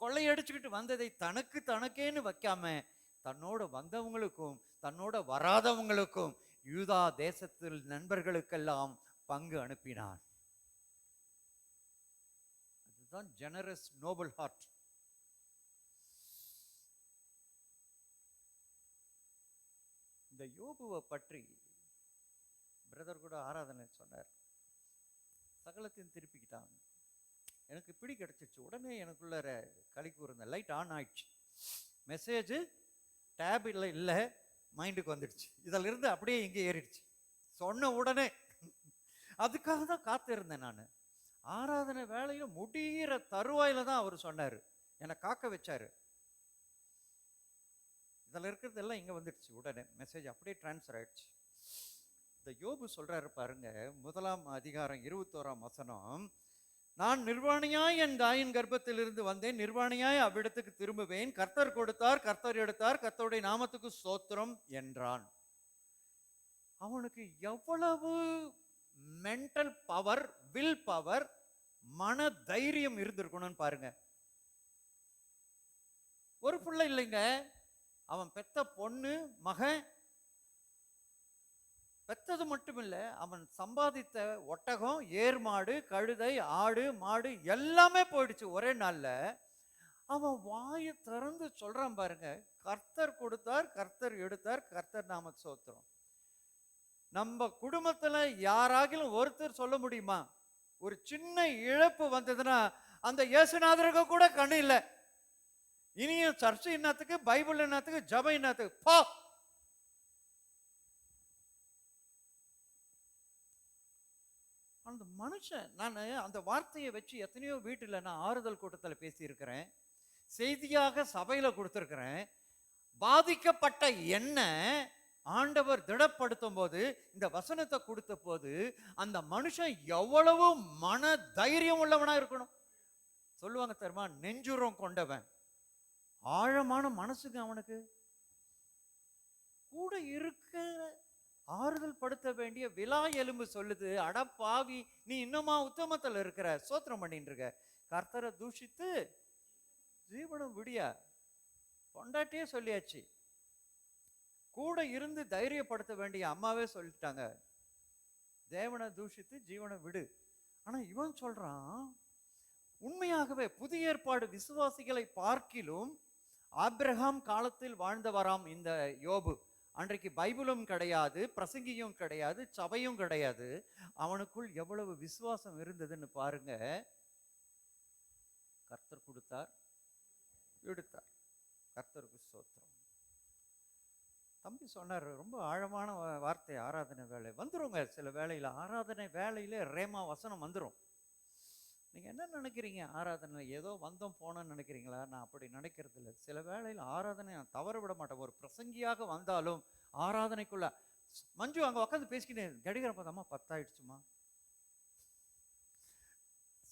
கொள்ளையடிச்சுக்கிட்டு வந்ததை தனக்கு தனக்கேன்னு வைக்காம தன்னோட வந்தவங்களுக்கும் தன்னோட வராதவங்களுக்கும் யூதா தேசத்தில் நண்பர்களுக்கெல்லாம் பங்கு அனுப்பினான். அதுதான் ஜெனரஸ் நோபல் ஹார்ட். இந்த யோபுவை பற்றி பிரதர் கூட ஆராதனை சொன்னார். சகலத்தையும் திருப்பிக்கிட்டான். எனக்கு பிடி கிடைச்சிச்சு. உடனே எனக்குள்ள களி கூர்ந்த லைட் ஆன் ஆயிடுச்சு. மெசேஜ் டேப் இல்லை மைண்டுக்கு வந்துடுச்சு. இதில் இருந்து அப்படியே இங்கே ஏறிடுச்சு. சொன்ன உடனே அதுக்காக தான் காத்திருந்தேன் நான். ஆராதனை வேலையில முடிகிற தருவாயில தான் அவர் சொன்னார், என்னை காக்க வச்சாரு. இதில் இருக்கிறது எல்லாம் இங்கே வந்துடுச்சு. உடனே மெசேஜ் அப்படியே டிரான்ஸ்ஃபர் ஆயிடுச்சு. இந்த யோபு சொல்றாரு பாருங்க, 1 அதிகாரம் 21 வசனம். நான் நிர்வாணியாய் என் தாயின் கர்ப்பத்திலிருந்து வந்தேன், நிர்வாணியாய் அவ்விடத்துக்கு திரும்புவேன். கர்த்தர் கொடுத்தார், கர்த்தர் எடுத்தார், கர்த்தருடைய நாமத்துக்கு ஸ்தோத்திரம் என்றான். அவனுக்கு எவ்வளவு மென்டல் பவர், வில் பவர், மன தைரியம் இருந்திருக்கணும்னு பாருங்க. ஒரு பிள்ளை இல்லைங்க, அவன் பெத்த பொண்ணு மகன், பெத்தது மட்டுமில்ல, அவன் சம்பாதித்த ஒட்டகம், ஏர் மாடு, கழுதை, ஆடு, மாடு எல்லாமே போயிடுச்சு ஒரே நாள்ல. அவன் வாயை திறந்து சொல்றான் பாருங்க, கர்த்தர் கொடுத்தார், கர்த்தர் எடுத்தார், கர்த்தர் நாம ஸ்தோத்திரம். நம்ம குடும்பத்துல யாராகிலும் ஒருத்தர் சொல்ல முடியுமா, ஒரு சின்ன இழப்பு வந்ததுன்னா அந்த இயேசுநாதருக்கு கூட கண்ணு இல்லை, இனியும் சர்ச்சு என்னத்துக்கு, பைபிள் என்னத்துக்கு, ஜபம் என்னத்துக்கு, போ. அந்த மனுஷன், நான் அந்த வார்த்தையை வச்சு எத்தனையோ வீட்டில் நான் ஆறுதல் கூட்டத்தில் பேசியிருக்கிறேன், செய்தியாக சபையில் கொடுத்துருக்கிறேன். பாதிக்கப்பட்ட என்ன ஆண்டவர் திடப்படுத்தும் போது, இந்த வசனத்தை கொடுத்த போது, அந்த மனுஷன் எவ்வளவு மன தைரியம் உள்ளவனா இருக்கணும். சொல்லுவாங்க தெரியுமா, நெஞ்சுரம் கொண்டவன், ஆழமான மனசுக்கு அவனுக்கு. கூட இருக்க ஆறுதல் படுத்த வேண்டிய விலா எலும்பு சொல்லுது, அடப்பாவி நீ இன்னுமா உத்தமத்தில் இருக்கிற, சோத்திரம் பண்ணிட்டு இருக்க, கர்த்தரை தூஷித்து ஜீவனம் விடியா. பொண்டாட்டியே சொல்லியாச்சு, கூட இருந்து தைரியப்படுத்த வேண்டிய அம்மாவே சொல்லிட்டாங்க, தேவனை தூஷித்து ஜீவனை விடு. ஆனா இவன் சொல்றான், உண்மையாகவே புதிய ஏற்பாடு விசுவாசிகளை பார்க்கிலும் ஆபிரகாம் காலத்தில் வாழ்ந்தவராம் இந்த யோபு. அன்றைக்கு பைபிளும் கிடையாது, பிரசங்கியும் கிடையாது, சபையும் கிடையாது. அவனுக்குள் எவ்வளவு விசுவாசம் இருந்ததுன்னு பாருங்க. கர்த்தர் கொடுத்தார், எடுத்தார், கர்த்தருக்கு ஸ்தோத்திரம். தம்பி சொன்னார், ரொம்ப ஆழமான வார்த்தை. ஆராதனை வேலை வந்துருங்க, சில வேலையில் ஆராதனை வேலையில ரேமா வசனம் வந்துடும். நீங்க என்ன நினைக்கிறீங்க, ஆராதனை ஏதோ வந்தோம் போனோன்னு நினைக்கிறீங்களா? நான் அப்படி நினைக்கிறது இல்லை. சில வேளையில் ஆராதனை நான் தவற விட மாட்டேன். ஒரு பிரசங்கியாக வந்தாலும் ஆராதனைக்குள்ள மஞ்சு அங்க உட்காந்து பேசிக்கிட்டேன், கடிகாரம் பார்த்தம்மா 10 ஆயிடுச்சுமா,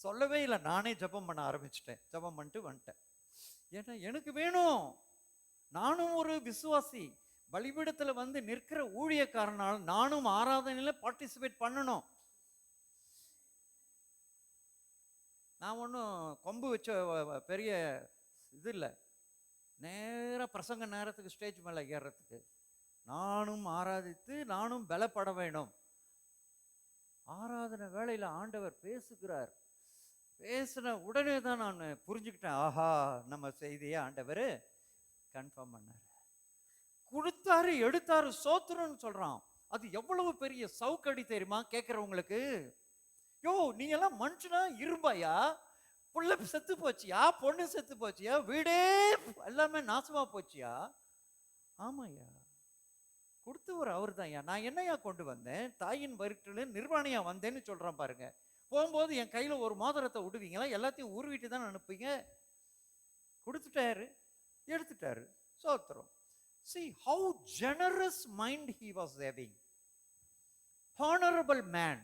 சொல்லவே இல்லை. நானே ஜபம் பண்ண ஆரம்பிச்சிட்டேன், ஜபம் பண்ணிட்டு வந்துட்டேன். ஏன்னா எனக்கு வேணும், நானும் ஒரு விசுவாசி, பலிபீடத்துல வந்து நிற்கிற ஊழியக்காரனால் நானும் ஆராதனையில பார்ட்டிசிபேட் பண்ணணும். நான் ஒன்றும் கொம்பு வச்ச பெரிய இது இல்லை, நேராக பிரசங்க நேரத்துக்கு ஸ்டேஜ் மேலே ஏறுறதுக்கு. நானும் ஆராதித்து நானும் பலப்பட வேண்டும். ஆராதனை வேளையில் ஆண்டவர் பேசுகிறார். பேசின உடனே தான் நான் புரிஞ்சுக்கிட்டேன், ஆஹா நம்ம செய்தியை ஆண்டவர் கன்ஃபார்ம் பண்ணார். கொடுத்தாரு, எடுத்தாரு, சோத்திரம்னு சொல்றான். அது எவ்வளவு பெரிய சவுக்கடி தெரியுமா கேட்கறவங்களுக்கு? யோ நீ எல்லாம் மனுஷனா இரும்பாயா? புள்ள செத்து போச்சியா? பொண்ணு செத்து போச்சியா? வீடே எல்லாமே நாசமா போச்சியா? ஆமாயா, கொடுத்தவர் அவர் தான்யா. நான் என்னையா கொண்டு வந்தேன்? தாயின் வயிற்றில நிர்வாணியா வந்தேன்னு சொல்றான் பாருங்க. போகும்போது என் கையில ஒரு மோதிரத்தை விடுவீங்களா? எல்லாத்தையும் உருவிட்டு தான் அனுப்புங்க. கொடுத்துட்டாரு, எடுத்துட்டாரு, சோத்திரம். See how generous mind he was having. Honorable man.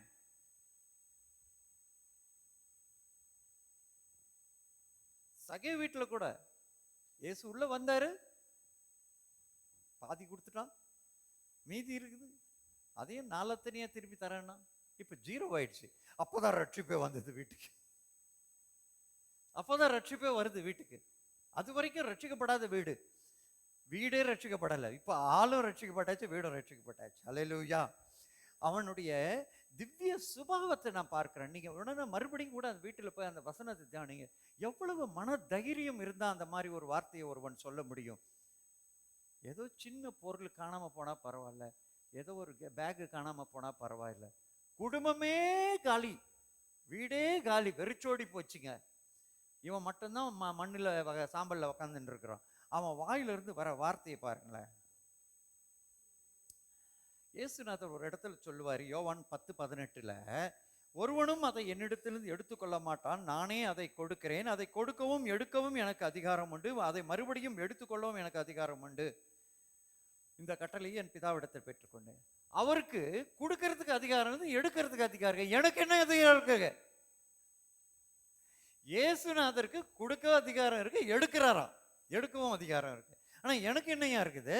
சகே வீட்டில் கூட இயேசு உள்ள வந்தாரு, பாதி கொடுத்துட்டான், மீதி இருக்குது, அதையும் நாலத்தனியா திருப்பி தரேன்னா இப்ப 0 ஆயிடுச்சு. அப்போதான் ரட்சிப்பே வந்தது வீட்டுக்கு. அப்போதான் ரட்சிப்பே வருது வீட்டுக்கு. அது வரைக்கும் ரட்சிக்கப்படாத வீடு, வீடே ரட்சிக்கப்படலை. இப்ப ஆளும் ரட்சிக்கப்பட்டாச்சு, வீடும் ரட்சிக்கப்பட்டாச்சு. அல்லேலூயா. அவனுடைய திவ்ய சுபாவத்தை நான் பார்க்கிறேன். நீங்க உடனே மறுபடியும் கூட அந்த வீட்டில் போய் அந்த வசனத்தை தியானிங்க. எவ்வளவு மன தைரியம் இருந்தா அந்த மாதிரி ஒரு வார்த்தையை ஒருவன் சொல்ல முடியும்? ஏதோ சின்ன பொருள் காணாம போனா பரவாயில்ல, ஏதோ ஒரு பேகு காணாம போனா பரவாயில்ல, குடும்பமே காலி, வீடே காலி, வெறிச்சோடி போச்சுங்க. இவன் மட்டும்தான் மண்ணில் சாம்பல்ல உக்காந்துட்டு இருக்கிறான். அவன் வாயிலிருந்து வர வார்த்தையை பாருங்களேன். இயேசுநாதர் ஒரு இடத்துல சொல்லுவார், யோவான் 10:18, ஒருவனும் அதை என்னிடத்திலிருந்து எடுத்துக்கொள்ள மாட்டான், நானே அதை கொடுக்கிறேன், அதை கொடுக்கவும் எடுக்கவும் எனக்கு அதிகாரம் உண்டு, அதை மறுபடியும் எடுத்துக்கொள்ளவும் எனக்கு அதிகாரம் உண்டு. இந்த கட்டளையை என் பிதாவிடத்தில் பெற்றுக்கொண்டேன். அவருக்கு கொடுக்கறதுக்கு அதிகாரம் இருந்து எடுக்கிறதுக்கு அதிகாரம், எனக்கு என்ன அதிகாரம் இருக்கு? இயேசுநாதருக்கு கொடுக்க அதிகாரம் இருக்கு, எடுக்கிறாராம், எடுக்கவும் அதிகாரம் இருக்கு. ஆனா எனக்கு என்னையா இருக்குது?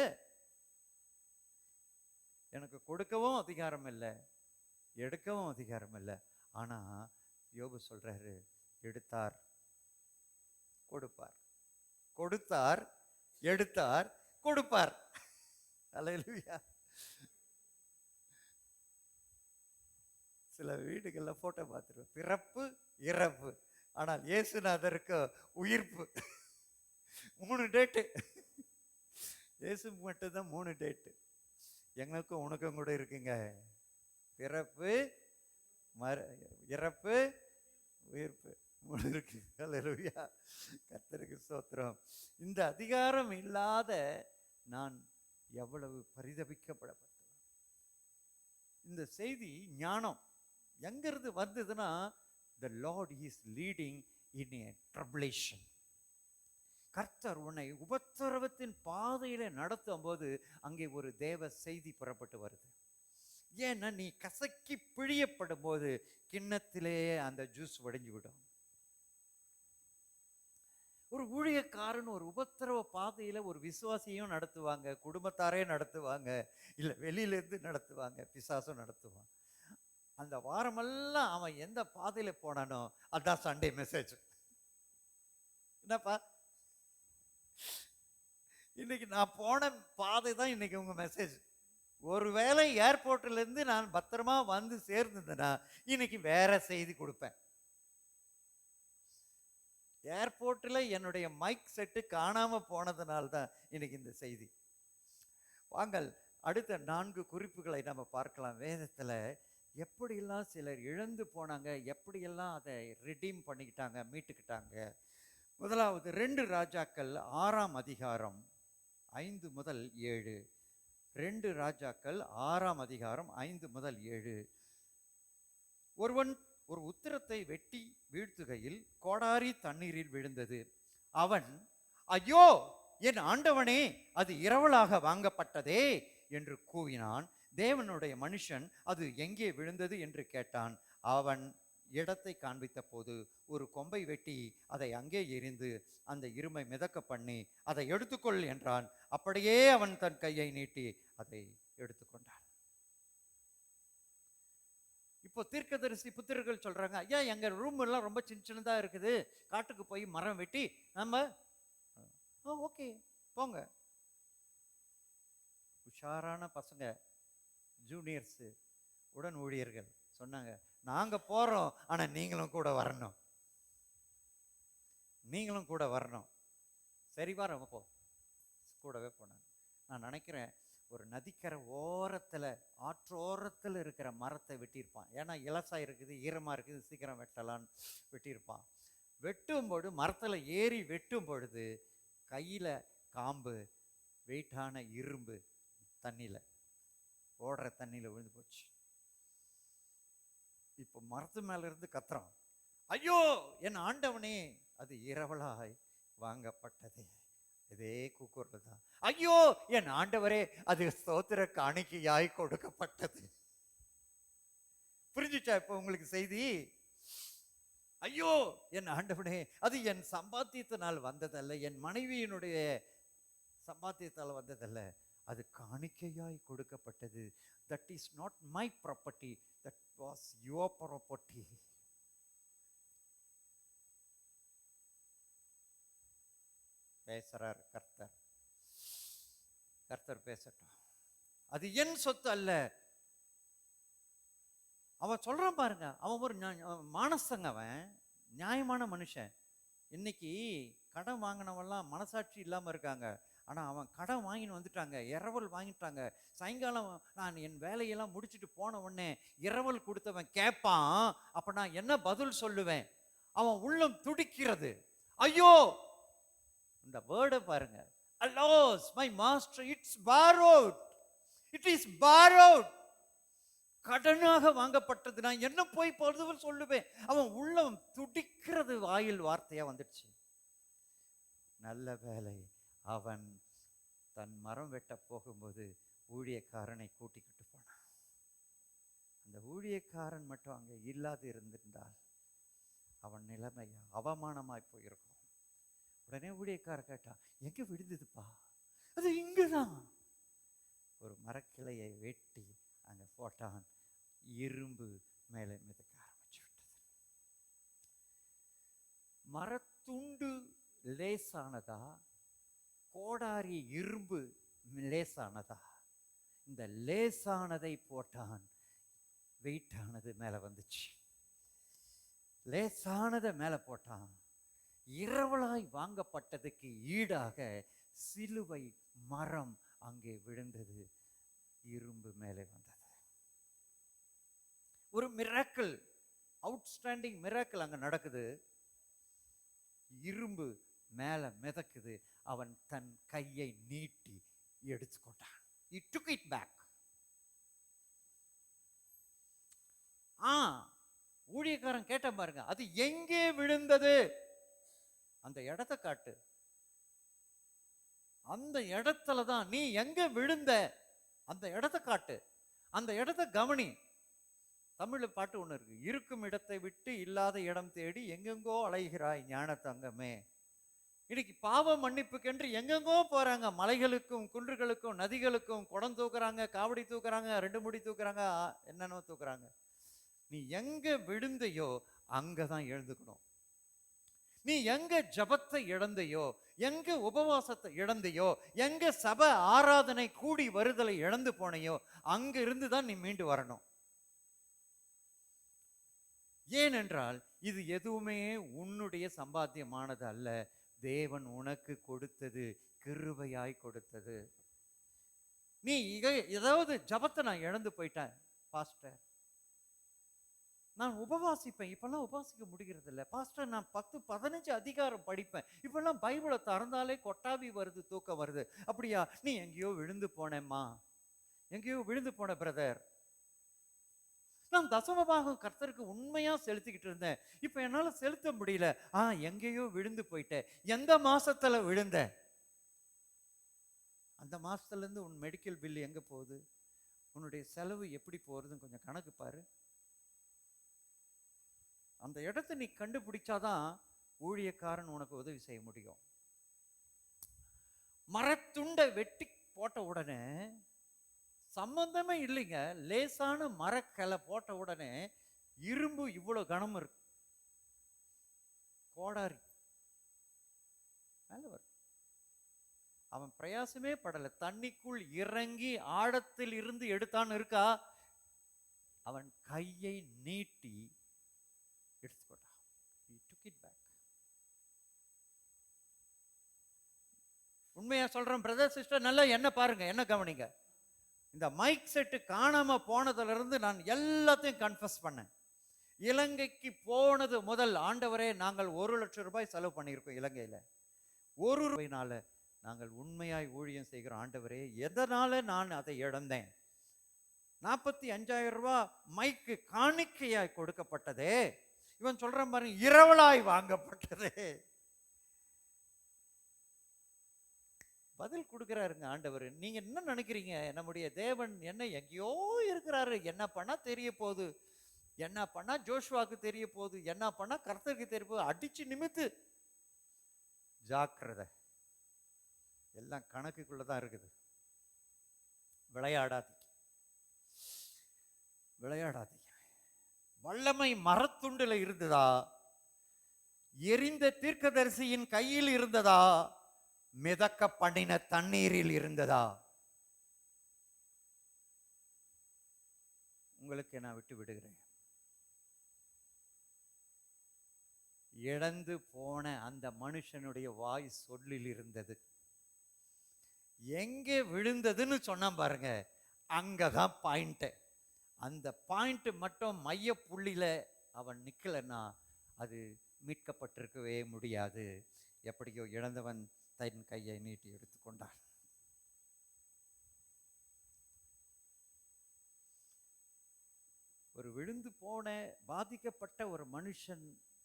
எனக்கு கொடுக்கவும் அதிகாரம் இல்லை, எடுக்கவும் அதிகாரம் இல்லை. ஆனா யோபு சொல்றாரு, எடுத்தார், கொடுப்பார், கொடுத்தார், எடுத்தார், கொடுப்பார். அல்லேலூயா. சில வீடுகள்ல போட்டோ பார்த்துருவோம், பிறப்பு இறப்பு, ஆனால் இயேசுநாதருக்கு உயிர்ப்பு. 3 டேட்டு, இயேசு மட்டும்தான் 3 டேட்டு. எங்களுக்கும் உனக்கும் கூட இருக்குங்க, பிறப்பு, இறப்பு, உயிர்ப்பு, 3 இருக்கு. அல்லேலூயா, கர்த்தருக்கு ஸ்தோத்திரம். இந்த அதிகாரம் இல்லாத நான் எவ்வளவு பரிதபிக்கப்படப்பட்டேன். இந்த செய்தி ஞானம் எங்கிருந்து வந்ததுன்னா, the Lord is leading in a tribulation. கர்த்தர் உன்னை உபத்திரவத்தின் பாதையில நடத்தும் போது அங்கே ஒரு தேவ செய்தி புறப்பட்டு வருது. ஏன்னா நீ கசக்கி பிழியப்படும் போது கிண்ணத்திலே அந்த ஜூஸ் வடிஞ்சு விடும். ஒரு ஊழியக்காரன் ஒரு உபத்திரவ பாதையில ஒரு விசுவாசியும் நடத்துவாங்க, குடும்பத்தாரே நடத்துவாங்க, இல்ல வெளியில இருந்து நடத்துவாங்க, பிசாசும் நடத்துவான். அந்த வாரமெல்லாம் அவன் எந்த பாதையில போனானோ அதான் சண்டே மெசேஜ். என்னப்பா, இன்னைக்கு நான் போன பாதை தான் இன்னைக்கு உங்க மெசேஜ். ஒருவேளை ஏர்போர்ட்ல இருந்து நான் பத்திரமா வந்து சேர்ந்ததுன்னா இன்னைக்கு வேற செய்தி கொடுப்பேன். ஏர்போர்ட்ல என்னுடைய மைக் செட்டு காணாம போனதுனால்தான் இன்னைக்கு இந்த செய்தி. வாங்கள் அடுத்த 4 குறிப்புகளை நம்ம பார்க்கலாம். வேதத்துல எப்படியெல்லாம் சிலர் இழந்து போனாங்க, எப்படியெல்லாம் அதை ரிடீம் பண்ணிக்கிட்டாங்க, மீட்டுக்கிட்டாங்க. முதலாவது 2 ராஜாக்கள் 6ஆம் அதிகாரம் 5 முதல் 7. 2 ராஜாக்கள் 6ஆம் அதிகாரம் 5 முதல் 7. ஒருவன் ஒரு உத்திரத்தை வெட்டி வீழ்த்துகையில் கோடாரி தண்ணீரில் விழுந்தது. அவன், ஐயோ என் ஆண்டவனே, அது இரவலாக வாங்கப்பட்டதே என்று கூவினான். தேவனுடைய மனுஷன் அது எங்கே விழுந்தது என்று கேட்டான். அவன் இடத்தை காண்பித்த போது ஒரு கொம்பை வெட்டி அதை அங்கே எரிந்து அந்த இருமை மிதக்க பண்ணி அதை எடுத்துக்கொள் என்றான். அப்படியே அவன் தன் கையை நீட்டி அதை எடுத்துக்கொண்டான். இப்போ தீர்க்கதரிசி புத்திரர்கள் சொல்றாங்க, ஐயா எங்க ரூம் எல்லாம் ரொம்ப சின்னதா இருக்குது, காட்டுக்கு போய் மரம் வெட்டி நம்ம ஓகே போங்க. உஷாரான பசங்க, ஜூனியர்ஸ், உடன் ஊழியர்கள் சொன்னாங்க, நாங்க போறோம், ஆனா நீங்களும் கூட வரணும். நீங்களும் கூட வரணும். சரி வரோம் போ. கூடவே போனாங்க. நான் நினைக்கிறேன் ஒரு நதிக்கரை ஓரத்தில் ஆற்றோரத்தில் இருக்கிற மரத்தை வெட்டியிருப்பான். ஏன்னா இலசா இருக்குது, ஈரமாக இருக்குது, சீக்கிரம் வெட்டலான்னு வெட்டியிருப்பான். வெட்டும்போது மரத்தில் ஏறி வெட்டும் பொழுது கையில் காம்பு, வெயிட்டான இரும்பு தண்ணியில் ஓடுற தண்ணியில் விழுந்து போச்சு. இப்போ மரத்து மேல இருந்து கத்துறான், ஐயோ என் ஆண்டவனே, அது இரவலாய் வாங்கப்பட்டது. இதே கூக்குரல் தான், ஐயோ என் ஆண்டவரே, அது ஸ்தோத்திர காணிக்கையாய் கொடுக்கப்பட்டது. புரிஞ்சுச்சா இப்போ உங்களுக்கு செய்தி? ஐயோ என் ஆண்டவனே, அது என் சம்பாத்தியத்தினால் வந்ததல்ல, என் மனைவியினுடைய சம்பாத்தியத்தால் வந்ததல்ல, அது காணிக்கையாய் கொடுக்கப்பட்டது. That is not my property, that was your property. பேசுறார் கர்த்தர். கர்த்தர் பேசட்டும். அது என் சொத்து அல்ல. அவன் சொல்றான் பாருங்க, அவன் ஒரு மானசங்க, அவன் நியாயமான மனுஷன். இன்னைக்கு கடன் வாங்கினவெல்லாம் மனசாட்சி இல்லாம இருக்காங்க. ஆனா அவன் கடன் வாங்கின்னு வந்துட்டாங்க, இரவல் வாங்கிட்டாங்க. சாயங்காலம் நான் என் வேலையெல்லாம் முடிச்சுட்டு போன உடனே இரவல் கொடுத்தவன் கேட்பான், அப்ப நான் என்ன பதில் சொல்லுவேன்? அவன் உள்ளம் துடிக்கிறது. ஐயோ, இந்த வேர்டை பாருங்க, alas my master, it's borrowed, it is borrowed. கடனாக வாங்கப்பட்டது. நான் என்ன போய் பொழுது சொல்லுவேன்? அவன் உள்ளம் துடிக்கிறது, வாயில் வார்த்தையா வந்துடுச்சு. நல்ல வேலை, அவன் தன் மரம் வெட்ட போகும்போது ஊழியக்காரனை கூட்டிக்கிட்டு போனான். அந்த ஊழியக்காரன் மட்டும் அங்கே இல்லாது இருந்திருந்தால் அவன் நிலைமை அவமானமாய் போயிருக்கும். உடனே ஊழியக்காரர் கேட்டான், எங்க விழுந்ததுப்பா? அது இங்குதான். ஒரு மரக்கிளையை வெட்டி அங்க போட்டான். இரும்பு மேலே மிதக்க ஆரம்பிச்சு விட்டது. மரத்துண்டு லேசானதா, கோடாரி இரும்பு லேசானதா? இந்த லேசானதை போட்டான், வெயிட்டானது மேல வந்துச்சு. லேசானதை மேல போட்டான். இரவலாய் வாங்கப்பட்டதுக்கு ஈடாக சிலுவை மரம் அங்கே விழுந்தது, இரும்பு மேலே வந்தது. ஒரு மிராக்கிள், அவுட்ஸ்டாண்டிங் மிராக்கிள் அங்க நடக்குது. இரும்பு மேல மிதக்குது. அவன் தன் கையை நீட்டி எடுத்துக்கொண்டான். He took it back. ஊழியக்காரன் கேட்டான் பாருங்க, அது எங்கே விழுந்தது? அந்த இடத்தை காட்டு. அந்த இடத்துல தான் நீ எங்க விழுந்த, அந்த இடத்தை காட்டு, அந்த இடத்தை கவனி. தமிழ்ல பாட்டு ஒண்ணு இருக்கு, இருக்கும் இடத்தை விட்டு இல்லாத இடம் தேடி எங்கெங்கோ அலைகிறாய் ஞான தங்கமே. இன்னைக்கு பாவ மன்னிப்புக்கென்று எங்கெங்கோ போறாங்க. மலைகளுக்கும் குன்றுகளுக்கும் நதிகளுக்கும் குடம் தூக்குறாங்க, காவடி தூக்குறாங்க, 2 முடி தூக்குறாங்க, என்னென்னோ தூக்குறாங்க. நீ எங்க விழுந்தையோ அங்கதான் எழுந்துக்கணும். நீ எங்க ஜபத்தை இழந்தையோ, எங்க உபவாசத்தை இழந்தையோ, எங்க சபை ஆராதனை கூடி வருதலை இழந்து போனையோ, அங்க இருந்துதான் நீ மீண்டு வரணும். ஏனென்றால் இது எதுவுமே உன்னுடைய சம்பாத்தியமானது அல்ல, தேவன் உனக்கு கொடுத்தது, கிருபையாய் கொடுத்தது. நீ ஏதாவது ஜபத்தை நான் இழந்து போயிட்டேன் பாஸ்டர், நான் உபவாசிப்பேன், இப்பெல்லாம் உபவாசிக்க முடிகிறது இல்லை பாஸ்டர், நான் 10-15 அதிகாரம் படிப்பேன், இப்பெல்லாம் பைபிளை திறந்தாலே கொட்டாவி வருது, தூக்கம் வருது. அப்படியா? நீ எங்கேயோ விழுந்து போனேம்மா, எங்கேயோ விழுந்து போன பிரதர். நான் தசமபாகம் கர்த்தருக்கு உண்மையா செலுத்திக்கிட்டு இருந்தேன், இப்ப என்னால செலுத்த முடியல. எங்கேயோ விழுந்து போயிட்டேன். எந்த மாசத்துல விழுந்த? அந்த மாசத்துல இருந்து உன் மெடிக்கல் பில் எங்க போகுது, உன்னுடைய செலவு எப்படி போறதுன்னு கொஞ்சம் கணக்கு பாரு. அந்த இடத்தை நீ கண்டுபிடிச்சாதான் ஊழியக்காரன் உனக்கு உதவி செய்ய முடியும். மரத்துண்டை வெட்டி போட்ட உடனே சம்பந்தமே இல்லைங்க, லேசான மரக்கிளை போட்ட உடனே இரும்பு இவ்வளவு கனம் இருக்கு, கோடாரி மேல வரும். அவன் பிரயாசமே படல, தண்ணிக்குள் இறங்கி ஆழத்தில் இருந்து எடுத்தான்னு இருக்கா, அவன் கையை நீட்டி எடுத்துக்கொண்டான். He took it back. உண்மையா சொல்றேன் பிரதர் சிஸ்டர், நல்லா என்ன பாருங்க, என்ன கவனிங்க. இந்த மைக் செட்டு காணாம போனதுல இருந்து நான் எல்லாத்தையும் கன்ஃபஸ் பண்ணேன். இலங்கைக்கு போனது முதல், ஆண்டவரே நாங்கள் 1,00,000 ரூபாய் செலவு பண்ணியிருக்கோம் இலங்கையில. ஒரு ரூபாய்னால நாங்கள் உண்மையாய் ஊழியம் செய்கிறோம். ஆண்டவரே, எதனால நான் அதை இழந்தேன்? 45,000 ரூபாய் மைக்கு காணிக்கையாய் கொடுக்கப்பட்டதே, இவன் சொல்றான் பாருங்க, இரவலாய் வாங்கப்பட்டதே. பதில் கொடுக்கிறாருங்க ஆண்டவர். நீங்க என்ன நினைக்கிறீங்க? நம்முடைய தேவன் என்ன எங்கேயோ இருக்கிறாரு, என்ன பண்ணா தெரிய போகுது, என்ன பண்ணா ஜோஷுவாக்கு தெரிய போகுது, என்ன பண்ணா கர்த்தருக்கு தெரிய போகுது, அடிச்சு நிமித்து. ஜாக்கிரதை, எல்லாம் கணக்குக்குள்ளதான் இருக்குது. விளையாடாதீங்க, விளையாடாதீங்க. வல்லமை மரத்துண்டுல இருந்ததா, எரிந்த தீர்க்கதரிசியின் கையில் இருந்ததா, மிதக்க பண்ணின தண்ணீரில் இருந்ததா? உங்களுக்கு நான் விட்டு விடுகிறேன். இழந்து போன அந்த மனுஷனுடைய வாய் சொல்லில் இருந்தது. எங்கே விழுந்ததுன்னு சொன்னா பாருங்க, அங்கதான் பாயிண்ட். அந்த பாயிண்ட் மட்டும் மைய புள்ளியில அவன் நிக்கலன்னா அது மீட்கப்பட்டிருக்கவே முடியாது. எப்படியோ இழந்தவன் தன் கையை நீட்டி எடுத்துக்கொண்டான். ஒரு விழுந்து போன பாதிக்கப்பட்ட ஒரு மனுஷன்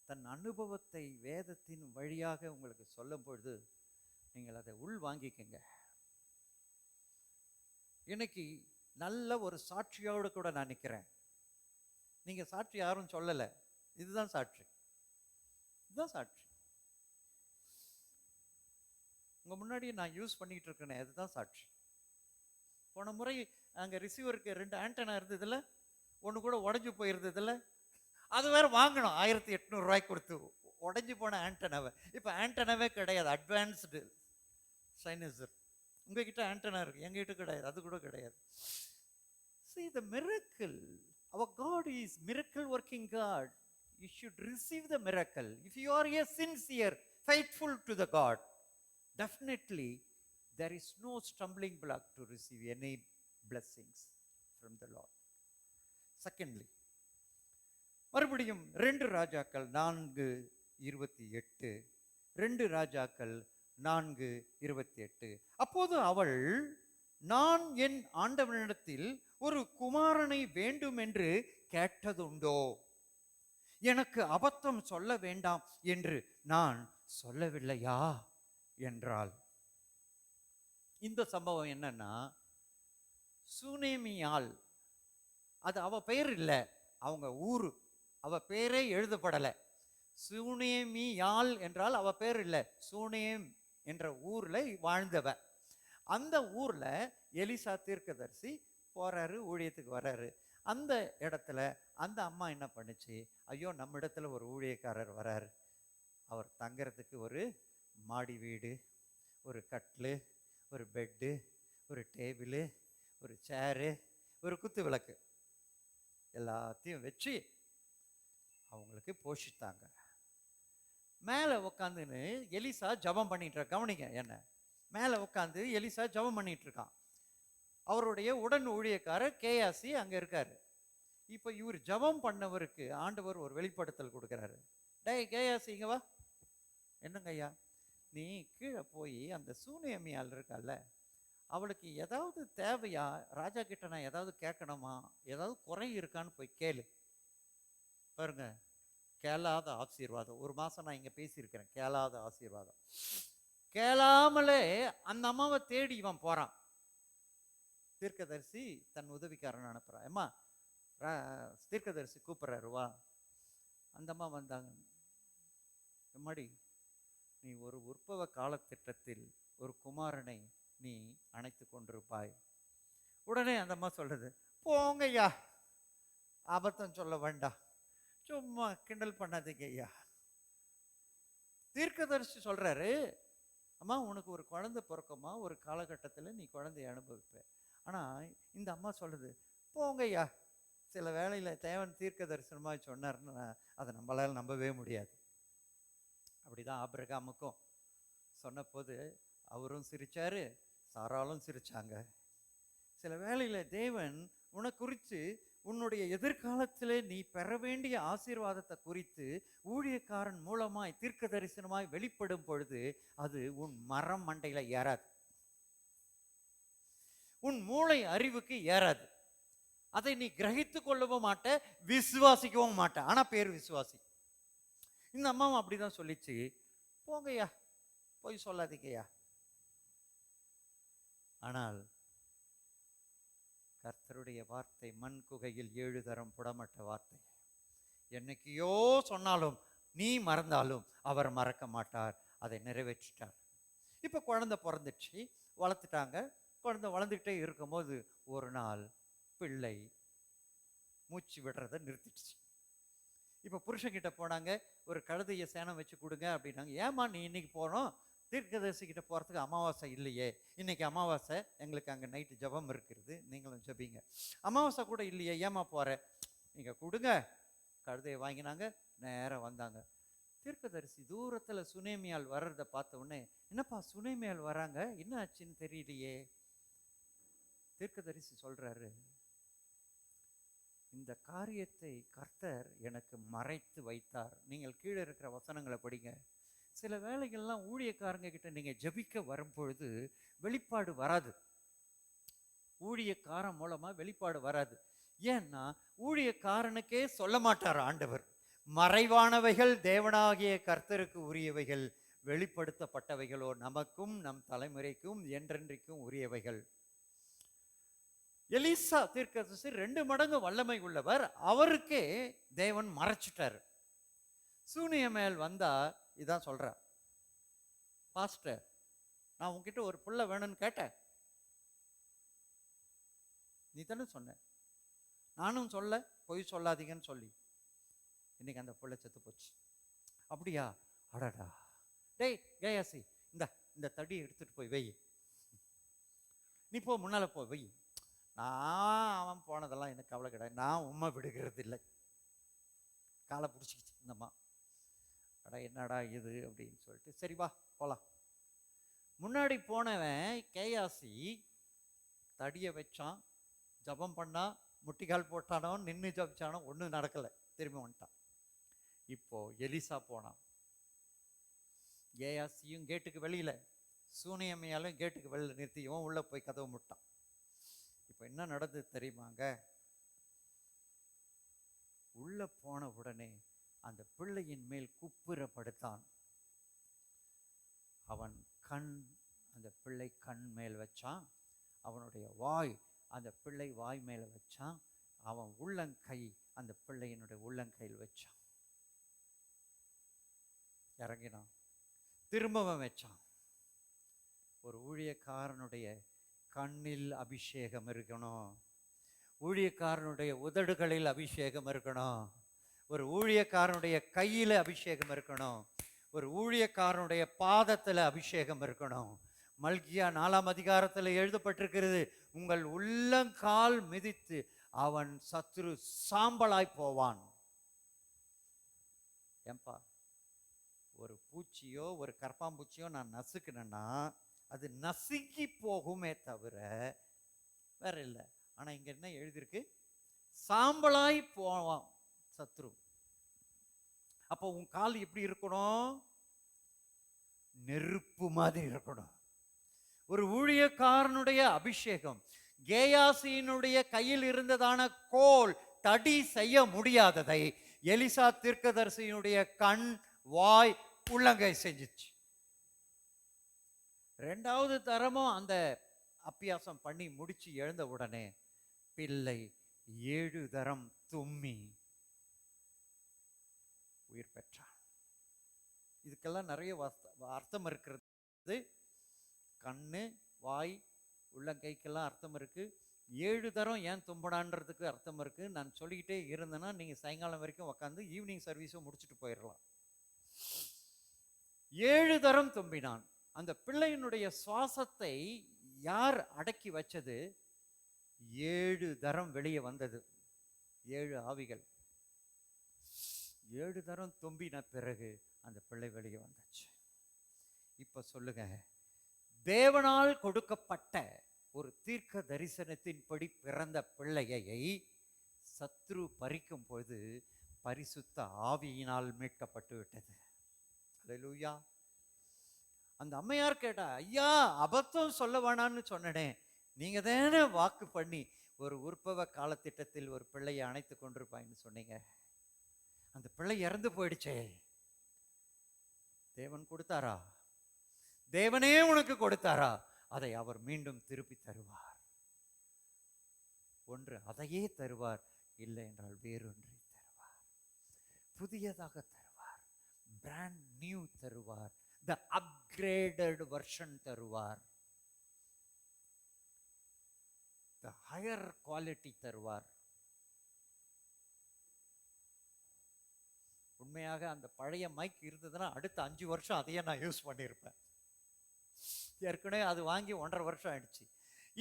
தன் அனுபவத்தை வேதத்தின் வழியாக உங்களுக்கு சொல்லும் பொழுது நீங்கள் அதை உள் வாங்கிக்கங்க. இன்னைக்கு நல்ல ஒரு சாட்சியோடு கூட நான் நிற்கிறேன். நீங்க சாட்சி யாரும் சொல்லல, இதுதான் சாட்சி, இதுதான் சாட்சி. உங்க முன்னாடி நான் யூஸ் பண்ணிட்டு இருக்கேன், அதுதான் சாட்சி. போன முறை அங்க ரிசீவருக்கு 2 ஆண்டனா இருந்ததுல, ஒன்று கூட உடஞ்சி போயிருந்ததுல, அது வேற வாங்கணும் 1,800 ரூபாய் கொடுத்து உடஞ்சி போன ஆண்டனாவை. இப்போ ஆண்டனாவே கிடையாது, அட்வான்ஸ்டு சைனசர். உங்ககிட்ட ஆண்டனா இருக்கு, எங்ககிட்ட கிடையாது, அது கூட கிடையாது. See the miracle. Our God is miracle working God. You should receive the miracle. If you are a sincere, faithful to the God, definitely there is no stumbling block to receive any blessings from the Lord. Secondly, மறுபடியும் 2 ராஜாக்கள் 4:28, 2 ராஜாக்கள் 4:28. அப்போது அவள், நான் என் ஆண்டவனிடத்தில் ஒரு குமாரனை வேண்டும் என்று கேட்டதுண்டோ? எனக்கு அபத்தம் சொல்ல வேண்டாம் என்று நான் சொல்லவில்லையா என்றாள். இந்த சம்பவம் என்னன்னா, சூனேமியால், அது அவ பெயர் இல்லை, அவங்க ஊரு, அவ பேரே எழுதப்படலை. சூனேமியால் என்றால் அவ பேர் இல்லை, சூனேம் என்ற ஊர்ல வாழ்ந்தவ. அந்த ஊர்ல எலிசா தீர்க்கதரிசி போறாரு, ஊழியத்துக்கு வர்றாரு. அந்த இடத்துல அந்த அம்மா என்ன பண்ணுச்சு, ஐயோ நம்ம இடத்துல ஒரு ஊழியக்காரர் வராரு, அவர் தங்கறதுக்கு ஒரு மாடி வீடு, ஒரு கட்லு, ஒரு பெட்டு, ஒரு டேபிளு, ஒரு சேரு, ஒரு குத்து விளக்கு எல்லாத்தையும் வச்சு அவங்களுக்கு போஷித்தாங்க. மேலே உட்காந்துன்னு எலிசா ஜபம் பண்ணிட்டு, கவனிங்க என்ன, மேலே உட்காந்து எலிசா ஜபம் பண்ணிட்டு இருக்கான். அவருடைய உடன் ஊழியக்காரர் கேயாசி அங்க இருக்காரு. இப்போ இவர் ஜபம் பண்ணவருக்கு ஆண்டவர் ஒரு வெளிப்படுத்தல் கொடுக்கிறாரு. டேய் கேயாசி, இங்க வா. என்னங்க ஐயா? நீ கீழே போய் அந்த சூனேமியால் இருக்கல்ல, அவளுக்கு ஏதாவது தேவையா, ராஜா கிட்ட நான் ஏதாவது கேட்கணுமா, ஏதாவது குறை இருக்கான்னு போய் கேளு. பாருங்க, கேளாத ஆசீர்வாதம். ஒரு மாசம் நான் இங்க பேசியிருக்கிறேன், கேளாத ஆசீர்வாதம். கேளாமலே அந்த அம்மாவை தேடி இவன் போறான். தீர்க்கதரிசி தன் உதவிக்காரன் அனுப்புறான். அம்மா, தீர்க்கதரிசி கூப்பிடுறாரு, வா. அந்த அம்மா வந்தாங்க. எம்மாடி, நீ ஒரு உற்பவ காலத்திட்டத்தில் ஒரு குமாரனை நீ அணைத்து கொண்டிருப்பாய். உடனே அந்த அம்மா சொல்றது, போங்க ஐயா, அபத்தம் சொல்ல வேண்டாம், சும்மா கிண்டல் பண்ணாதீங்க ஐயா. தீர்க்கதரிசி சொல்றாரு, அம்மா உனக்கு ஒரு குழந்தை பிறக்குமா, ஒரு காலகட்டத்தில் நீ குழந்தைய அனுபவிப்ப. ஆனா இந்த அம்மா சொல்லுது, போங்க ஐயா. சில வேளையில தேவன் தீர்க்க தரிசனமா சொன்னார்னு அதை நம்மளால நம்பவே முடியாது. அப்படிதான் ஆபிரகாமுக்கும் சொன்ன போது அவரும் சிரிச்சாரு, சாராலும் சிரிச்சாங்க. சில வேளையில தேவன் உனக்கு குறித்து உன்னுடைய எதிர்காலத்திலே நீ பெற வேண்டிய ஆசீர்வாதத்தை குறித்து ஊழியக்காரன் மூலமாய் தீர்க்க தரிசனமாய் வெளிப்படும் பொழுது அது உன் மரம் மண்டையில ஏறாது, உன் மூளை அறிவுக்கு ஏறாது. அதை நீ கிரகித்து கொள்ளவும் மாட்ட, விசுவாசிக்கவும் மாட்ட. ஆனா பேர் விசுவாசி. இந்த அம்மாவும் அப்படிதான் சொல்லிச்சு, போங்கய்யா, போய் சொல்லாதீங்கய்யா. ஆனால் கர்த்தருடைய வார்த்தை மண் குகையில் 7 தரம் புடமட்ட வார்த்தை. என்னைக்கையோ சொன்னாலும் நீ மறந்தாலும் அவர் மறக்க மாட்டார். அதை நிறைவேற்றிட்டார். இப்ப குழந்தை பிறந்துச்சு, வளர்த்துட்டாங்க. குழந்தை வளர்ந்துக்கிட்டே இருக்கும்போது ஒரு நாள் பிள்ளை மூச்சு விடுறத நிறுத்திடுச்சு. இப்ப புருஷன்கிட்ட போனாங்க, ஒரு கழுதையை சேனம் வச்சு கொடுங்க அப்படின்னாங்க. ஏமா நீ இன்னைக்கு போனோம், தீர்க்கதரிசிக்கிட்ட போகிறதுக்கு அமாவாசை இல்லையே, இன்னைக்கு அமாவாசை, எங்களுக்கு அங்கே நைட்டு ஜபம் இருக்கிறது, நீங்களும் ஜபிங்க. அமாவாசை கூட இல்லையே, ஏமா போகிற, நீங்கள் கொடுங்க. கழுதையை வாங்கினாங்க, நேராக வந்தாங்க. தீர்க்கதரிசி தூரத்தில் சுனேமியால் வர்றதை பார்த்த உடனே, என்னப்பா சுனேமியால் வராங்க, என்ன ஆச்சுன்னு தெரியலையே. தீர்க்கதரிசி சொல்கிறாரு, இந்த காரியத்தை கர்த்தர் எனக்கு மறைத்து வைத்தார். நீங்கள் கீழே இருக்கிற வசனங்களை படிங்க. சில வேலைகள்லாம் ஊழியக்காரங்க கிட்ட நீங்க ஜபிக்க வரும்பொழுது வெளிப்பாடு வராது, ஊழியக்காரன் மூலமா வெளிப்பாடு வராது. ஏன்னா ஊழியக்காரனுக்கே சொல்ல மாட்டார் ஆண்டவர். மறைவானவைகள் தேவனாகிய கர்த்தருக்கு உரியவைகள், வெளிப்படுத்தப்பட்டவைகளோ நமக்கும் நம் தலைமுறைக்கும் என்றென்றைக்கும் உரியவைகள். எலிசா தீர்க்கதரிசி 2 மடங்கு வல்லமை உள்ளவர், அவருக்கே தேவன் மறைச்சிட்டார். சூனியமேல் வந்தா இதான் சொல்ற, பாஸ்டர் நான் உன்கிட்ட ஒரு புள்ள வேணும்னு கேட்டேன், நீ தானே சொன்ன, நானும் சொல்ல பொய் சொல்லாதீங்கன்னு சொல்லி இன்னைக்கு அந்த புள்ள செத்து போச்சு. அப்படியா, அடடா, டேய் கேயாசி, இந்த தடியை எடுத்துட்டு போய் வை, நீ போ முன்னால போ வை. நான் அவன் போனதெல்லாம் எனக்கு கவலை கிடையாது, நான் உண்மை விடுகிறது இல்லை. காலை பிடிச்சிக்கிச்சு இந்தம்மா, அடா என்னடா இது அப்படின்னு சொல்லிட்டு, சரி வா போலாம். முன்னாடி போனவன் கேயாசி தடியை வச்சான், ஜபம் பண்ணா, முட்டிக்கால் போட்டானோ, நின்று ஜபிச்சானோ, ஒன்றும் நடக்கலை, திரும்பி வந்துட்டான். இப்போ எலிசா போனான், கேயாசியும் கேட்டுக்கு வெளியில, சூனியம்மையாலும் கேட்டுக்கு வெளியில நிறுத்தி இவன் உள்ள போய் கதவு முட்டான். இப்போ என்ன நடந்தது தெரியுமாங்க? உள்ள போன உடனே அந்த பிள்ளையின் மேல் குப்புறப்படுத்தான். அவன் கண் அந்த பிள்ளை கண் மேல் வச்சான், அவனுடைய வாய் அந்த பிள்ளை வாய் மேல வச்சான், அவன் உள்ளங்கை அந்த பிள்ளையினுடைய உள்ளங்கையில் வச்சான். இறங்கினான், திரும்பவும் வச்சான். ஒரு ஊழியக்காரனுடைய கண்ணில் அபிஷேகம் இருக்கணும், ஊழியக்காரனுடைய உதடுகளில் அபிஷேகம் இருக்கணும், ஒரு ஊழியக்காரனுடைய கையில அபிஷேகம் இருக்கணும், ஒரு ஊழியக்காரனுடைய பாதத்துல அபிஷேகம் இருக்கணும். மல்கியா 4ஆம் அதிகாரத்தில் எழுதப்பட்டிருக்கிறது, உங்கள் உள்ளங்கால் மிதித்து அவன் சத்துரு சாம்பலாய் போவான். ஏன்பா, ஒரு பூச்சியோ ஒரு கற்பாம்பூச்சியோ நான் நசுக்கினேன்னா அது நசுக்கி போகுமே தவிர வேற இல்லை. ஆனா இங்க என்ன எழுதியிருக்கு, சாம்பலாய் போவான் சத்ரு. அப்போ உன் கால் எப்படி இருக்கணும், நெருப்பு மாதிரி இருக்கணும். ஒரு ஊழியக்காரனுடைய அபிஷேகம், கேயாசியினுடைய கையில் இருந்ததான கோல் தடி செய்ய முடியாததை எலிசா தீர்க்கதரிசியினுடைய கண் வாய் உள்ளங்கை செஞ்சிச்சு. 2வது தரமும் அந்த அபியாசம் பண்ணி முடிச்சு எழுந்த உடனே பிள்ளை 7 தரம் தும்மி உயிர் பெற்றான். இதுக்கெல்லாம் நிறைய அர்த்தம் இருக்கிறது. கண்ணு வாய் உள்ளங்கைக்கெல்லாம் அர்த்தம் இருக்கு. 7 தரம் ஏன் தும்படான்றதுக்கு அர்த்தம் இருக்கு. நான் சொல்லிக்கிட்டே இருந்தேன்னா நீங்க சாயங்காலம் வரைக்கும் உட்காந்து ஈவினிங் சர்வீஸும் முடிச்சுட்டு போயிடலாம். 7 தரம் தும்பினான். அந்த பிள்ளையினுடைய சுவாசத்தை யார் அடக்கி வச்சது? 7 தரம் வெளியே வந்தது. 7 ஆவிகள் 7 தரம் தும்பின பிறகு அந்த பிள்ளை வெளியே வந்துச்சு. இப்ப சொல்லுங்க, தேவனால் கொடுக்கப்பட்ட ஒரு தீர்க்க தரிசனத்தின்படி பிறந்த பிள்ளையை சத்ரு பறிக்கும் பொழுது பரிசுத்த ஆவியினால் மீட்கப்பட்டு விட்டது. அல்லேலூயா. அந்த அம்மையார் கேட்டா, ஐயா அபத்தம் சொல்ல வேணான்னு சொன்னனே, நீங்க தானே வாக்கு பண்ணி ஒரு உற்பவ காலத்திட்டத்தில் ஒரு பிள்ளையை அணைத்து கொண்டிருப்பாங்கன்னு சொன்னீங்க. அந்த பிள்ளை இறந்து போயிடுச்சே, தேவன் கொடுத்தாரா? தேவனே உனக்கு கொடுத்தாரா? அதை அவர் மீண்டும் திருப்பி தருவார். ஒன்று அதையே தருவார், இல்லை என்றால் வேறொன்றை தருவார். புதியதாக தருவார், பிராண்ட் நியூ தருவார், த அப்கிரேடட் வெர்ஷன் தருவார், த ஹையர் குவாலிட்டி தருவார். உண்மையாக அந்த பழைய மைக் இருந்ததுன்னா அடுத்த 5 வருஷம் அதையே நான் யூஸ் பண்ணியிருப்பேன். ஏற்கனவே அது வாங்கி 1.5 வருஷம் ஆயிடுச்சு.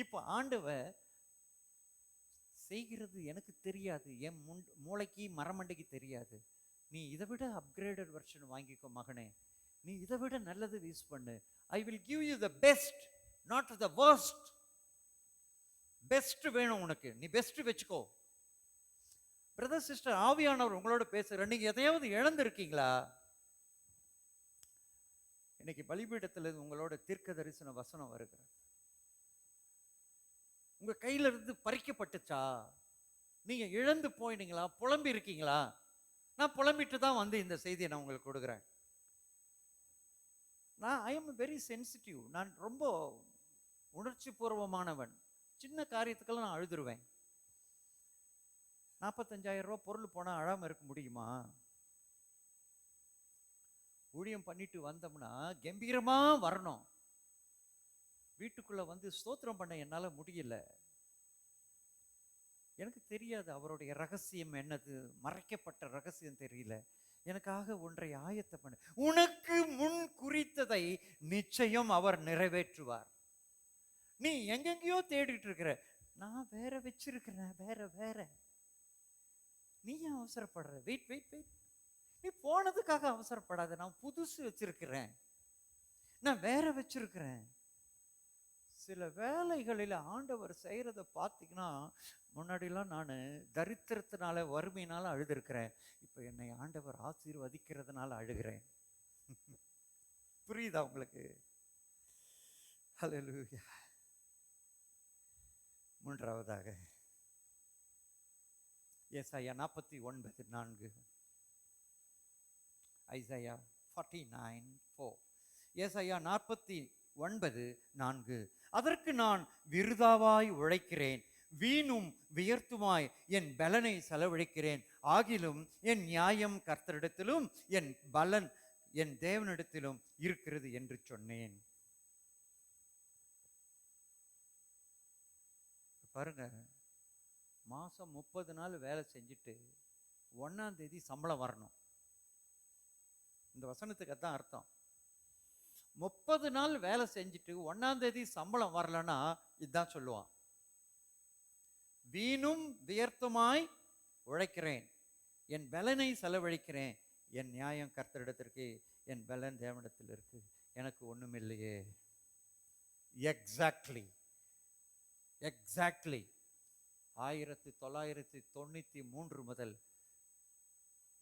இப்போ ஆண்டவர் செய்கிறது எனக்கு தெரியாது, என் மூளைக்கு மரமண்டைக்கு தெரியாது. நீ இதை விட அப்கிரேடட் வெர்ஷன் வாங்கிக்கோ மகனே, நீ இதை விட நல்லது யூஸ் பண்ணு. I will give you the best, not the worst. Best வேணும் உனக்கு, நீ பெஸ்ட் வச்சுக்கோ. பிரதர் சிஸ்டர், ஆவியானவர் உங்களோட பேசுற, நீங்க எதையாவது இழந்திருக்கீங்களா? இன்னைக்கு பலிபீடத்தில் உங்களோட தீர்க்க தரிசன வசனம் வருகிறது. உங்க கையில இருந்து பறிக்கப்பட்டுச்சா? நீங்க இழந்து போயிட்டீங்களா? புலம்பி இருக்கீங்களா? நான் புலம்பிட்டு தான் வந்து இந்த செய்தியை நான் உங்களுக்கு கொடுக்குறேன். I am very sensitive. நான் ரொம்ப உணர்ச்சி பூர்வமானவன். சின்ன காரியத்துக்கெல்லாம் நான் அழுதுருவேன். 45,000 ரூபாய் பொருள் போனா அழாம இருக்க முடியுமா? ஊழியம் பண்ணிட்டு வந்தோம்னா கம்பீரமா வரணும். வீட்டுக்குள்ள வந்து ஸ்தோத்திரம் பண்ண என்னால முடியல. எனக்கு தெரியாது அவருடைய ரகசியம் என்னது, மறைக்கப்பட்ட ரகசியம் தெரியல. எனக்காக ஒன்றை ஆயத்த பண்ண, உனக்கு முன் குறித்ததை நிச்சயம் அவர் நிறைவேற்றுவார். நீ எங்கெங்கயோ தேடிட்டு இருக்கிற, நான் வேற வச்சிருக்கிறேன், வேற வேற. நீ ஏன் அவசரப்படுற? Wait wait wait. நீ போனதுக்காக அவசரப்படாத. நான் புதுசு வச்சிருக்கிறேன், நான் வேற வச்சிருக்கிறேன். சில வேலைகளில் ஆண்டவர் செய்யறத பார்த்தீங்கன்னா, முன்னாடிலாம் நான் தரித்திரத்தினால வறுமையினால அழுதுருக்கிறேன். இப்போ என்னை ஆண்டவர் ஆசீர்வதிக்கிறதுனால அழுகிறேன். புரியுதா உங்களுக்கு? ஹல்லேலூயா. மூன்றாவதாக ஏசாயா 49:4. ஐசாயா 49:4. ஏசாயா 49:4. அதற்கு நான் விருதாவாய் உழைக்கிறேன், வீணும் வியர்த்துமாய் என் பலனை செலவழிக்கிறேன். ஆகிலும் என் நியாயம் கர்த்தரிடத்திலும் என் பலன் என் தேவனிடத்திலும் இருக்கிறது என்று சொன்னேன். பாருங்க, மாசம் 30 நாள் வேலை செஞ்சுட்டு 1ஆம் தேதி சம்பளம் வரணும். இந்த வசனத்துக்கு அதான் அர்த்தம். 30 நாள் வேலை செஞ்சுட்டு 1ஆம் தேதி சம்பளம் வரலன்னா இதுதான் சொல்லுவான், வீணும் வியர்த்தமாய் உழைக்கிறேன், என் பலனை செலவழிக்கிறேன், என் நியாயம் கர்த்தரிடத்திற்கு, என் பலன் தேவனிடத்தில் இருக்கு, எனக்கு ஒண்ணும் இல்லையே. எக்ஸாக்ட்லி 1993 முதல்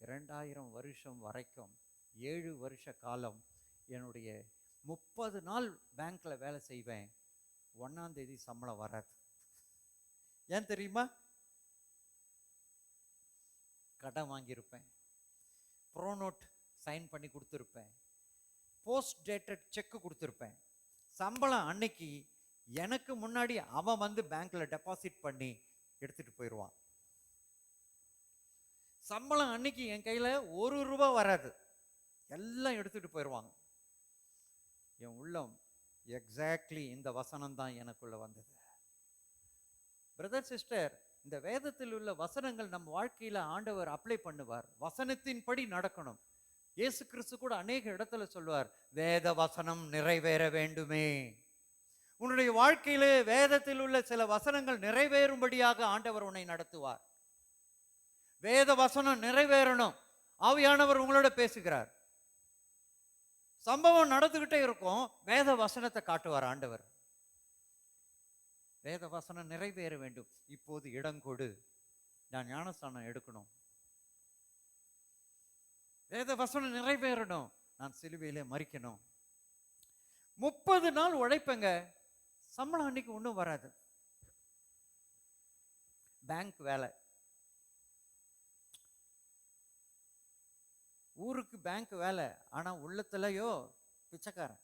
2000 வருஷம் வரைக்கும் 7 வருஷ காலம் என்னுடைய 30 நாள் பேங்க்ல வேலை செய்வேன், 1ஆம் தேதி சம்பளம் வராது. ஏன் தெரியுமா? கடன் வாங்கியிருப்பேன், ப்ரோனோட் சைன் பண்ணி கொடுத்துருப்பேன், போஸ்ட் டேட்டட் செக் கொடுத்துருப்பேன். சம்பளம் அன்னைக்கு எனக்கு முன்னாடி அவன் வந்து பேங்க்ல டெபாசிட் பண்ணி எடுத்துட்டு போயிடுவான். சம்பளம் அன்னைக்கு என் கையில 1 ரூபாய் வராது, எல்லாம் எடுத்துட்டு போயிடுவாங்க. என் உள்ளம் எக்ஸாக்ட்லி இந்த வசனம் தான் எனக்குள்ள வந்தது. பிரதர் சிஸ்டர், இந்த வேதத்தில் உள்ள வசனங்கள் நம்ம வாழ்க்கையில ஆண்டவர் அப்ளை பண்ணுவார். வசனத்தின்படி நடக்கணும். இயேசு கிறிஸ்து கூட அநேக இடத்துல சொல்வார், வேத வசனம் நிறைவேற வேண்டுமே. உன்னுடைய வேதத்திலே வேதத்தில் உள்ள சில வசனங்கள் நிறைவேறும்படியாக ஆண்டவர் உன்னை நடத்துவார். வேத வசனம் நிறைவேறணும். ஆவியானவர் உங்களோட பேசுகிறார். சம்பவம் நடந்துகிட்டே இருக்கும். வேத வசனத்தை காட்டுவார் ஆண்டவர். வேத வசனம் நிறைவேற வேண்டும். இப்போது இடம் கொடு, நான் ஞானஸ்தானம் எடுக்கணும். வேத வசனம் நிறைவேறணும், நான் சிலுவையிலே மரிக்கணும். 30 நாள் உழைப்பங்க, சம்பளம் அன்னைக்கு ஒன்றும் வராது. பேங்க் வேலை, ஊருக்கு பேங்க் வேலை, ஆனா உள்ளத்துலயோ பிச்சைக்காரன்,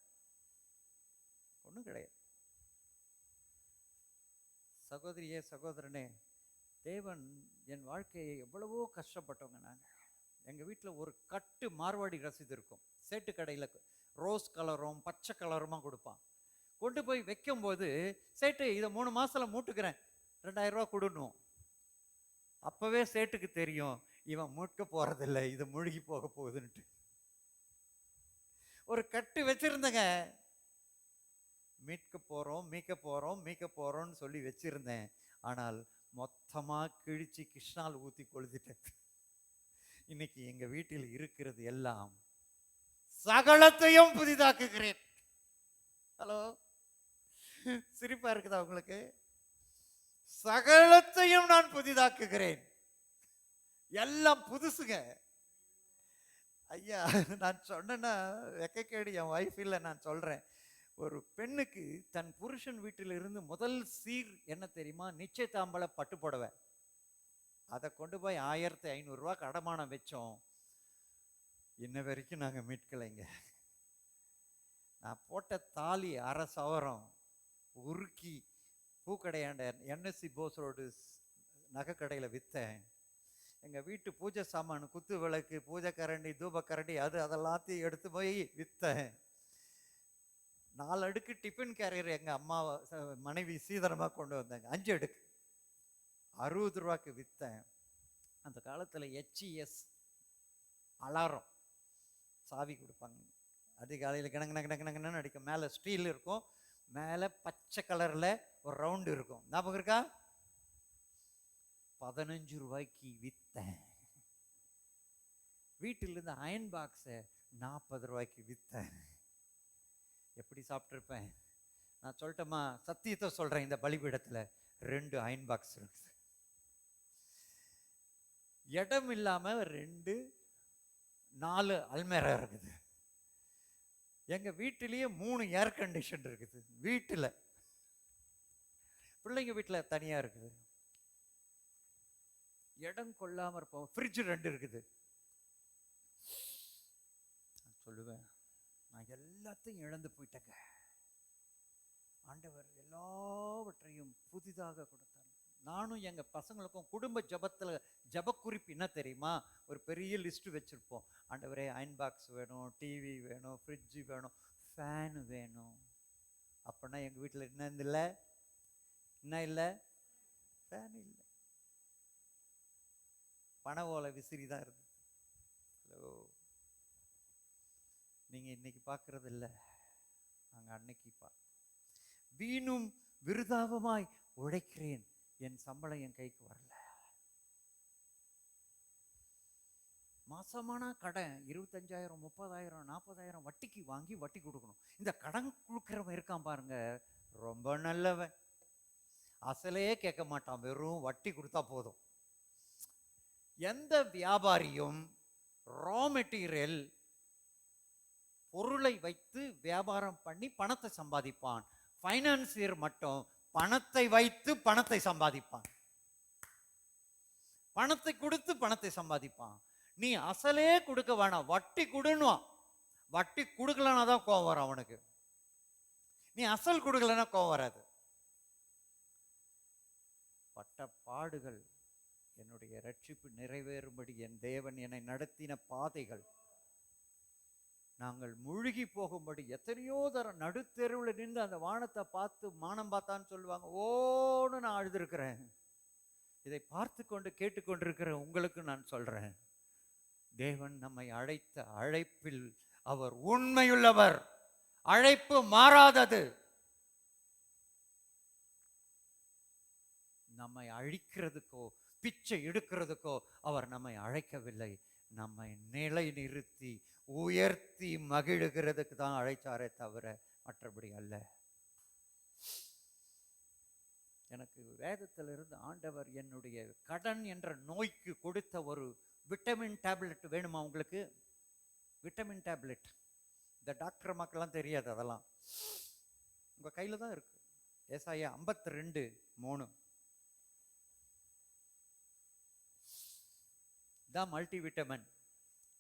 ஒன்றும் கிடையாது. சகோதரியே சகோதரனே, தேவன் என் வாழ்க்கையை எவ்வளவோ கஷ்டப்பட்டவங்க நாங்கள். எங்கள் வீட்டில் ஒரு கட்டு மார்வாடி ரசீது இருக்கும். சேட்டு கடையில் ரோஸ் கலரும் பச்சை கலருமா கொடுப்பான். கொண்டு போய் வைக்கும்போது, சேட்டு இதை 3 மாசத்துல மூட்டுக்கிறேன், 2000 ரூபா கொடுணும். அப்பவே சேட்டுக்கு தெரியும் இவன் மூட்க போறதில்லை, இது முழுகி போக போகுதுன்ட்டு. ஒரு கட்டு வச்சிருந்தேங்க, மீட்க போறோம்னு சொல்லி வச்சிருந்தேன். ஆனால் மொத்தமா கிழிச்சு கிருஷ்ணால் ஊத்தி கொளுத்திட்டேன். இன்னைக்கு எங்க வீட்டில் இருக்கிறது எல்லாம் சகலத்தையும் புதிதாக்குகிறேன். ஹலோ, சிரிப்பா இருக்குதா உங்களுக்கு? சகலத்தையும் நான் புதிதாக்குகிறேன், எல்லாம் புதுசுங்க. ஐயா, நான் சொன்னேன்னா வெக்கக்கேடு என் வைஃப் இல்லை, நான் சொல்றேன். ஒரு பெண்ணுக்கு தன் புருஷன் வீட்டில் இருந்து முதல் சீர் என்ன தெரியுமா? நிச்சயதாம்பல பட்டு புடவை. அதை கொண்டு போய் 1500 ரூபா அடமானம் வச்சோம். இன்ன வரைக்கும் நாங்கள் மீட்கலைங்க. நான் போட்ட தாலி 1/2 சவரம் உருக்கி பூக்கடையாண்ட NSC போஸ் ரோடு நகை கடையில் விற்றேன். எங்கள் வீட்டு பூஜை சாமான், குத்து விளக்கு, பூஜை கரண்டி, தூப கரண்டி, அதெல்லாத்தையும் எடுத்து போய் விற்றேன். 4 அடுக்கு டிஃபன் கேரியர் எங்கள் அம்மா மனைவி சீதனமாக கொண்டு வந்தாங்க, 5 அடுக்கு 60 ரூபாய்க்கு விற்றேன். அந்த காலத்தில் HES அலாரம் சாவி கொடுப்பாங்க, அதிகாலையில் கிணங்கன்னு அடிக்கும். மேலே ஸ்டீல் இருக்கும், மேலே பச்சை கலரில் ஒரு ரவுண்டு இருக்கும். ஞாபகம் இருக்கா? 15 ரூபாய்க்கு விற்றேன். வீட்டிலிருந்து அயன் பாக்ஸை 40 ரூபாய்க்கு விற்றேன். எப்படி சாப்பிட்ருப்பேன் நான் சொல்லட்டுமா? சத்தியத்தை சொல்கிறேன், இந்த பலிபீடத்தில் 2 அயன் பாக்ஸ் இருக்குது. இடம் இல்லாமல் 4 அல்மேரா இருக்குது. எங்கள் வீட்டிலேயே 3 ஏர் கண்டிஷன் இருக்குது. வீட்டில் பிள்ளைங்க வீட்டில் தனியாக இருக்குது. இடம் கொள்ளாமல் இருப்போம். ஃப்ரிட்ஜ் 2 இருக்குது. நான் சொல்லுவேன், நான் எல்லாத்தையும் இழந்து போயிட்டேங்க. ஆண்டவர் எல்லாவற்றையும் புதிதாக கொடுத்தார். நானும் எங்கள் பசங்களுக்கும் குடும்ப ஜபத்தில் ஜபக்குறிப்பு என்ன தெரியுமா? ஒரு பெரிய லிஸ்ட்டு வச்சுருப்போம். ஆண்டவரே, அயன் பாக்ஸ் வேணும், டிவி வேணும், ஃப்ரிட்ஜு வேணும், ஃபேனு வேணும். அப்படின்னா எங்கள் வீட்டில் என்ன இல்லை? என்ன இல்லை? ஃபேன் இல்லை, பண ஓலை விசிறி தான் இருந்தது. ஹலோ, நீங்கள் இன்னைக்கு பார்க்கறது இல்லை, நாங்கள் அன்னைக்கு வீணும் விருதாவமாய் உழைக்கிறேன், என் சம்பளம் என் கைக்கு வரல. மாசமான கடன் 25,000, 30,000, 40,000 வட்டிக்கு வாங்கி வட்டி கொடுக்கணும். இந்த கடன் கொடுக்கிறவன் இருக்கான் பாருங்க, ரொம்ப நல்லவன். அசலையே கேட்க மாட்டான், வெறும் வட்டி கொடுத்தா போதும். எந்த வியாபாரியும் ரா மெட்டீரியல் பொருளை வைத்து வியாபாரம் பண்ணி பணத்தை சம்பாதிப்பான். ஃபைனான்சியர் மட்டும் பணத்தை வைத்து பணத்தை சம்பாதிப்பான். பணத்தை கொடுத்து பணத்தை சம்பாதிப்பான். நீ அசலே கொடுக்க வேணாம், வட்டி கொடுன்னுவான். வட்டி கொடுக்கலன்னா தான் கோவம் வரும் அவனுக்கு. நீ அசல் கொடுக்கலன்னா கோவம் வராது. பட்ட பாடுகள் என்னுடைய ரட்சிப்பு நிறைவேறும்படி என் தேவன் என்னை நடத்தின பாதைகள், நாங்கள் முழுகி போகும்படி எத்தனையோ தரம் நடுத்தெருவில் நின்று அந்த வானத்தை பார்த்து மானம் பார்த்தான்னு சொல்லுவாங்க, ஓன்னு நான் அழுதுருக்கிறேன். இதை பார்த்து கொண்டு கேட்டுக்கொண்டிருக்கிற உங்களுக்கு நான் சொல்றேன், தேவன் நம்மை அழைத்த அழைப்பில் அவர் உண்மையுள்ளவர். அழைப்பு மாறாதது. நம்மை அழிக்கிறதுக்கோ பிச்சை எடுக்கிறதுக்கோ அவர் நம்மை அழைக்கவில்லை. நம்மை நிலை நிறுத்தி உயர்த்தி மகிழுகிறதுக்கு தான் அழைச்சாரே தவிர மற்றபடி அல்ல. எனக்கு வேதத்திலிருந்து ஆண்டவர் என்னுடைய கடன் என்ற நோய்க்கு கொடுத்த ஒரு விட்டமின் டேப்லெட் வேணுமா உங்களுக்கு? விட்டமின் டேப்லெட் இந்த டாக்டர் மக்கள்லாம் தெரியாது, அதெல்லாம் உங்க கையில தான் இருக்கு. ஏசாயா 52:3 தான் மல்டி விட்டமின்.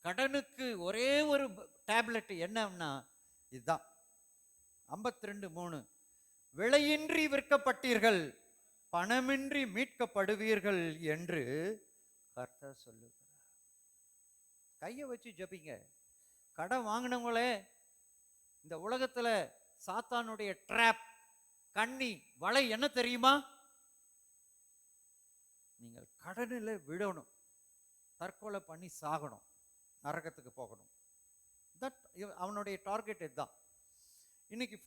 கடனுக்கு ஒரே ஒரு டேப்லெட் என்னன்னா இதுதான். 52:3 விலையின்றி விற்கப்பட்டீர்கள், பணமின்றி மீட்கப்படுவீர்கள் என்று கர்த்தர் சொல்லுகிறார். கையை வச்சு ஜபிங்க. கடன் வாங்கினவங்களே, இந்த உலகத்துல சாத்தானுடைய ட்ராப், கண்ணி வலை என்ன தெரியுமா? நீங்கள் கடனில் விடணும், தற்கொலை பண்ணி சாகணும், நரகத்துக்கு போகணும். தட் அவனுடைய டார்கெட் இதுதான் இன்னைக்கு.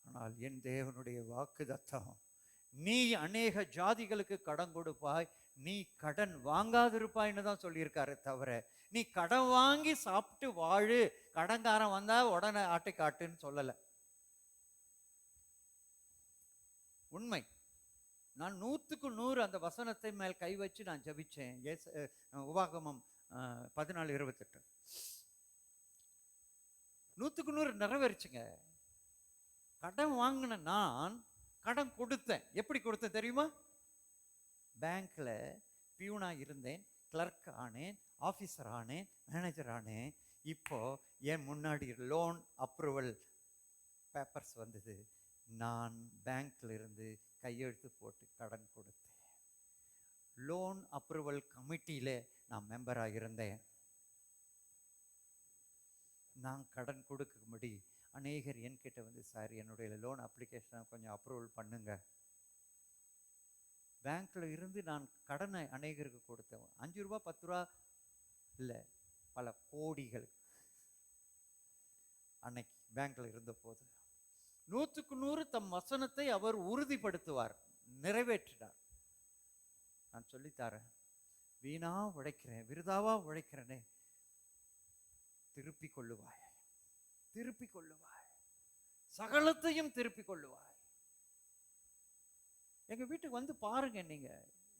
ஆனால் என் தேவனுடைய வாக்குத்தத்தம், நீ அநேக ஜாதிகளுக்கு கடன் கொடுப்பாய், நீ கடன் வாங்காதிருப்பாய்ன்னு தான் சொல்லியிருக்காரு தவிர நீ கடன் வாங்கி சாப்பிட்டு வாழு, கடன்காரன் வந்தா உடனே ஆட்டை காட்டுன்னு சொல்லலை. உண்மை. நான் 100% அந்த வசனத்தை மேல் கை வச்சு நான் ஜபிச்சேன். உபாகமம் 14:28 100% நிறைவேறிச்சுங்க. கடன் வாங்கின நான் கடன் கொடுத்தேன். எப்படி கொடுத்தேன் தெரியுமா? பேங்க்ல பியூனா இருந்தேன், கிளர்க் ஆனேன், ஆஃபீஸர் ஆனேன், மேனேஜர் ஆனேன். இப்போ என் முன்னாடி லோன் அப்ரூவல் பேப்பர்ஸ் வந்தது. நான் பேங்க்ல இருந்து கையெழுத்து போட்டு கடன் கொடுத்தேன். லோன் அப்ரூவல் கமிட்டியில நான் மெம்பராக இருந்தேன். நான் கடன் கொடுக்கும்படி அநேகர் என்கிட்ட வந்து, சார் என்னுடைய லோன் அப்ளிகேஷனை கொஞ்சம் அப்ரூவல் பண்ணுங்க. பேங்க்ல இருந்து நான் கடனை அநேகருக்கு கொடுத்தேன். 5 ரூபா 10 ரூபா இல்லை, பல கோடிகள் அன்னைக்கு பேங்க்ல இருந்த போது. 100% தம் வசனத்தை அவர் உறுதிப்படுத்துவார், நிறைவேற்றினார். நான் சொல்லித்தாரேன், வீணா உழைக்கிறேன், விருதாவா உழைக்கிறேனே, திருப்பிக் கொள்ளுவாய், திருப்பிக் கொள்ளுவாய், சகலத்தையும் திருப்பிக் கொள்ளுவாய். எங்க வீட்டுக்கு வந்து பாருங்க, நீங்க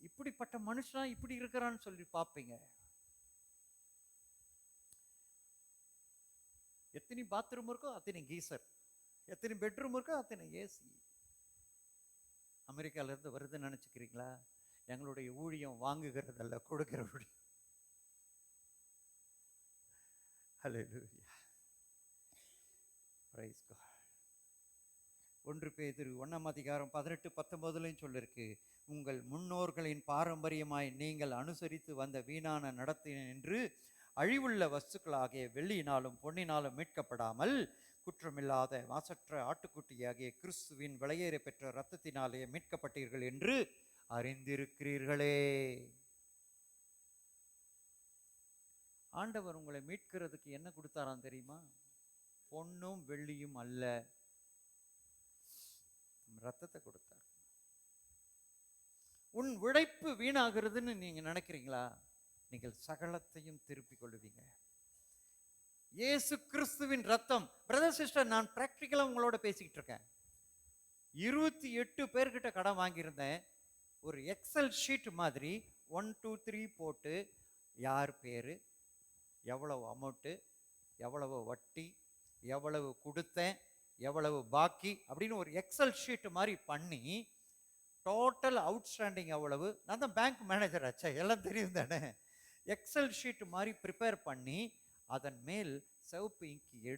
இப்படிப்பட்ட மனுஷனா இப்படி இருக்கிறான்னு சொல்லி பார்ப்பீங்க. எத்தனை பாத்ரூம் இருக்கோ அத்தனை கீசர், எத்தனை பெட்ரூம் இருக்கோ அத்தனை ஏசி. அமெரிக்கால இருந்து வருதுன்னு நினைச்சுக்கிறீங்களா? எங்களுடைய ஊழியம் வாங்குகிறதல்ல, கொடுக்கிற ஊழியம். ஹல்லேலூயா, பிரைஸ் காட். 1 பேதுரு 1:18-19 சொல்லிருக்கு, உங்கள் முன்னோர்களின் பாரம்பரியமாய் நீங்கள் அனுசரித்து வந்த வீணான நடத்தினின்று அழிவுள்ள வஸ்துக்களாகிய வெள்ளியினாலும் பொன்னினாலும் மீட்கப்படாமல் குற்றமில்லாத மாசற்ற ஆட்டுக்குட்டியாகிய கிறிஸ்துவின் விலையேற பெற்ற இரத்தத்தினாலே மீட்கப்பட்டீர்கள் என்று அறிந்திருக்கிறீர்களே. ஆண்டவர் உங்களை மீட்கிறதுக்கு என்ன கொடுத்தாராம் தெரியுமா? பொன்னும் வெள்ளியும் அல்ல, ரத்தத்தை கொடுத்தார். உன் உழைப்பு வீணாகிறதுன்னு நீங்க நினைக்கிறீங்களா? நீங்கள் சகலத்தையும் திருப்பிக் கொள்ளுவீங்க. இயேசு கிறிஸ்துவின் ரத்தம். பிரதர் சிஸ்டர், நான் பிராக்டிக்கலா உங்களோட பேசிக்கிட்டு இருக்கேன். 28 பேர்கிட்ட கடன் வாங்கியிருந்தேன். ஒரு எக்ஸல் ஷீட் மாதிரி 1 2 3 போட்டு யார் பேரு, எவ்வளவு அமௌண்ட்டு, எவ்வளவு வட்டி, எவ்வளவு கொடுத்தேன், எவ்வளவு பாக்கி அப்படின்னு ஒரு எக்ஸல் ஷீட் மாதிரி பண்ணி, டோட்டல் அவுட்ஸ்டாண்டிங் எவ்வளவு, நான் தான் பேங்க் மேனேஜர் ஆச்சா, எல்லாம் தெரியும் தானே. எக்ஸல் ஷீட் மாதிரி ப்ரிப்பேர் பண்ணி அதன் மேல் சிவப்பு இங்கி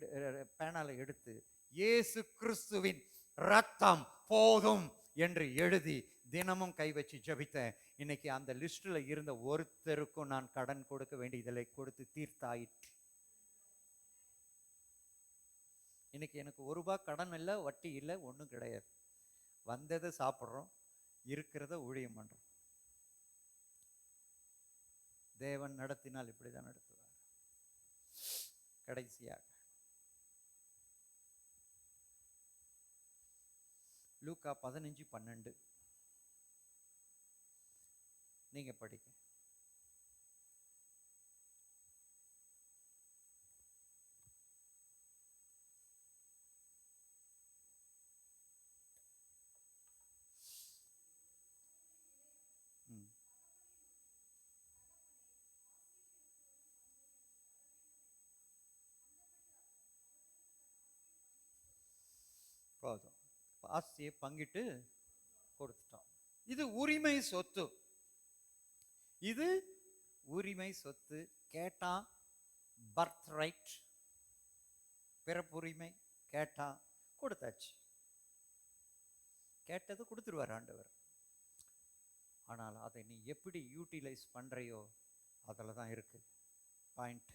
பேனால எடுத்து இயேசு கிறிஸ்துவின் ரத்தம் போதும் என்று எழுதி தினமும் கை வச்சு ஜபித்தேன். இன்னைக்கு அந்த லிஸ்ட்ல இருந்த ஒருத்தருக்கும் நான் கடன் கொடுக்க வேண்டியதில்லை, கொடுத்து தீர்த்தாயிற்று. இன்னைக்கு எனக்கு ₹1 கடன் இல்லை, வட்டி இல்லை, ஒன்றும் கிடையாது. வந்ததை சாப்பிட்றோம், இருக்கிறத ஊழியம் பண்றோம். தேவன் நடத்தினால் இப்படிதான் நடத்துவார். கடைசியாக லூக்கா 15:12 நீங்க படிக்க. போதும், ஆஸ்தியை பங்கிட்டு கொடுத்துட்டோம். இது உரிமை சொத்து. இது உரிமை சொத்து. கேட்டான் பர்த் ரைட், பிறப்புரிமை. கேட்டான், கொடுத்தாச்சு. கேட்டது கொடுத்துருவார் ஆண்டவர். ஆனால் அதை நீ எப்படி யூட்டிலைஸ் பண்றையோ அதில் தான் இருக்கு பாயிண்ட்.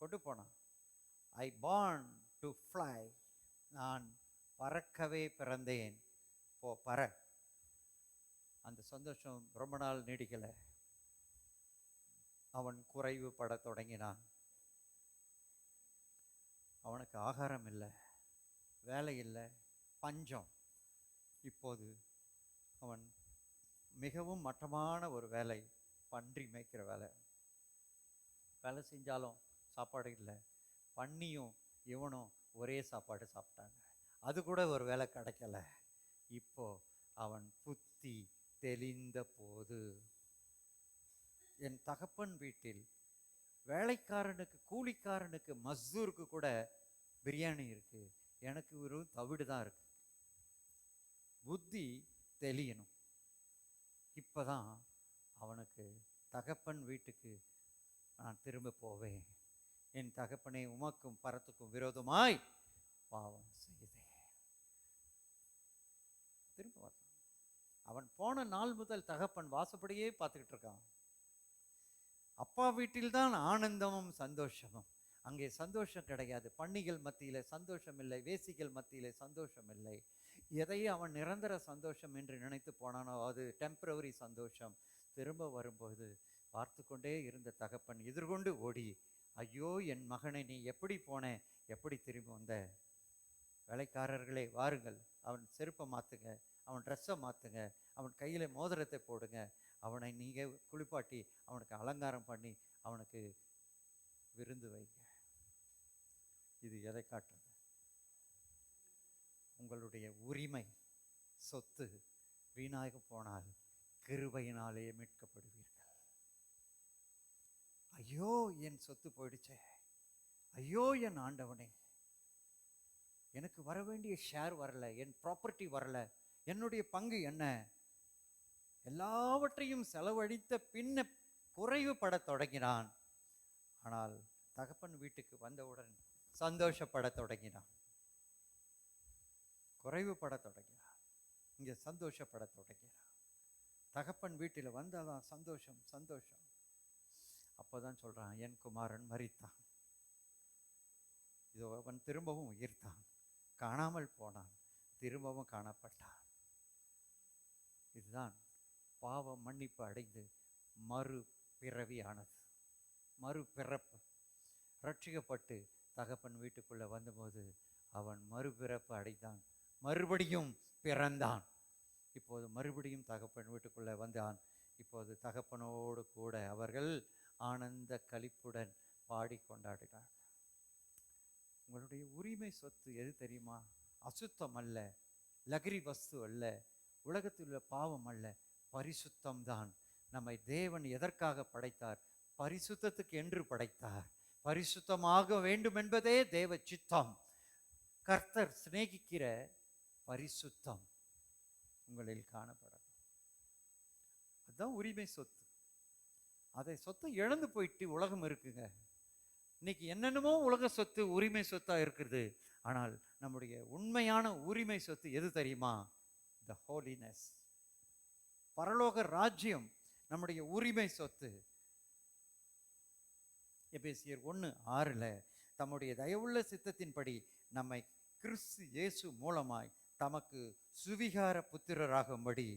கொண்டு போனான். ஐ born டு ஃப்ளை, நான் பறக்கவே பிறந்தேன். போ பற. அந்த சந்தோஷம் ரொம்ப நாள் நீடிக்கலை. அவன் குறைவுபட தொடங்கினான். அவனுக்கு ஆகாரம் இல்லை, வேலை இல்லை, பஞ்சம். இப்போது அவன் மிகவும் மட்டமான ஒரு வேலை, பன்றி மேய்க்கிற வேலை. வேலை செஞ்சாலும் சாப்பாடு இல்லை. பன்னியும் இவனும் ஒரே சாப்பாடு சாப்பிட்டாங்க, அது கூட ஒரு வேலை கிடைக்கல. இப்போ அவன் புத்தி தெளிந்த போது, என் தகப்பன் வீட்டில் வேலைக்காரனுக்கு, கூலிக்காரனுக்கு, மஸ்தூருக்கு கூட பிரியாணி இருக்கு, எனக்கு வெறும் தவிடு தான் இருக்கு. புத்தி தெளியணும். இப்பதான் அவனுக்கு தகப்பன் வீட்டுக்கு நான் திரும்ப போவேன், என் தகப்பனை உமக்கும் பரத்துக்கும் விரோதமாய் பாவம் செய்தேன். திரும்ப அவன் போன நாள் முதல் தகப்பன் வாசப்படியே பார்த்துக்கிட்டு இருக்கான். அப்பா வீட்டில்தான் ஆனந்தமும் சந்தோஷமும். அங்கே சந்தோஷம் கிடையாது. பண்டிகள் மத்தியில சந்தோஷம் இல்லை, வேசிகள் மத்தியில சந்தோஷம் இல்லை. எதையும் அவன் நிரந்தர சந்தோஷம் என்று நினைத்து போனானோ அது டெம்பரவரி சந்தோஷம். திரும்ப வரும்போது பார்த்து கொண்டே இருந்த தகப்பன் எதிர்கொண்டு ஓடி, ஐயோ என் மகனை, நீ எப்படி போன, எப்படி திரும்பி வந்த? வேலைக்காரர்களே வாருங்கள், அவன் செருப்பை மாற்றுங்க, அவன் ட்ரெஸ்ஸை மாற்றுங்க, அவன் கையில் மோதிரத்தை போடுங்க, அவனை நீங்கள் குளிப்பாட்டி அவனுக்கு அலங்காரம் பண்ணி அவனுக்கு விருந்து வைங்க. இது எதை காட்டுறது? உங்களுடைய உரிமை சொத்து வீணாக போனால் கிருபையினாலே மீட்கப்படுவீர்கள். ஐயோ என் சொத்து போயிடுச்சே, ஐயோ என் ஆண்டவனே, எனக்கு வர வேண்டிய ஷேர் வரல, என் ப்ராப்பர்ட்டி வரல, என்னுடைய பங்கு என்ன? எல்லாவற்றையும் செலவழித்த பின்ன குறைவுபட தொடங்கினான். ஆனால் தகப்பன் வீட்டுக்கு வந்தவுடன் சந்தோஷப்பட தொடங்கினான். குறைவுபட தொடங்கினான், இங்கே சந்தோஷப்பட தொடங்கினான். தகப்பன் வீட்டில் வந்தாதான் சந்தோஷம் சந்தோஷம். அப்போதான் சொல்றான், என் குமாரன் மரித்தான், இதோ அவன் திரும்பவும் உயிர்த்தான், காணாமல் போனான், திரும்பவும் காணப்பட்டான். இதுதான் பாவ மன்னிப்பு அடைந்து மறு பிறவியானது, மறு பிறப்பு. ரட்சிக்கப்பட்டு தகப்பன் வீட்டுக்குள்ள வந்தபோது அவன் மறுபிறப்பு அடைந்தான், மறுபடியும் பிறந்தான். இப்போது மறுபடியும் தகப்பன் வீட்டுக்குள்ள வந்தான். இப்போது தகப்பனோடு கூட அவர்கள் ஆனந்த களிப்புடன் பாடி கொண்டாடினார். உங்களுடைய உரிமை சொத்து எது தெரியுமா? அசுத்தம் அல்ல, லகரி வஸ்து அல்ல, உலகத்தில் உள்ள பாவம் அல்ல, பரிசுத்தம்தான். நம்மை தேவன் எதற்காக படைத்தார்? பரிசுத்தத்துக்கு என்று படைத்தார். பரிசுத்தமாக வேண்டும் என்பதே தேவ சித்தம். கர்த்தர் சிநேகிக்கிற பரிசுத்தம் உங்களில் காணப்படும். அதுதான் உரிமை சொத்து. அதை சொத்தை இழந்து போயிட்டு உலகம் இருக்குங்க. இன்னைக்கு என்னென்னமோ உலக சொத்து உரிமை சொத்தா இருக்குது. ஆனால் நம்முடைய உண்மையான உரிமை சொத்து எது தெரியுமா? த ஹோலினஸ், பரலோக ராஜ்யம் நம்முடைய உரிமை சொத்து. எபேசியர் 1:6 தம்முடைய தயவுள்ள சித்தத்தின்படி நம்மை கிறிஸ்து இயேசு மூலமாய் தமக்கு சுவிகார புத்திரராகும்படி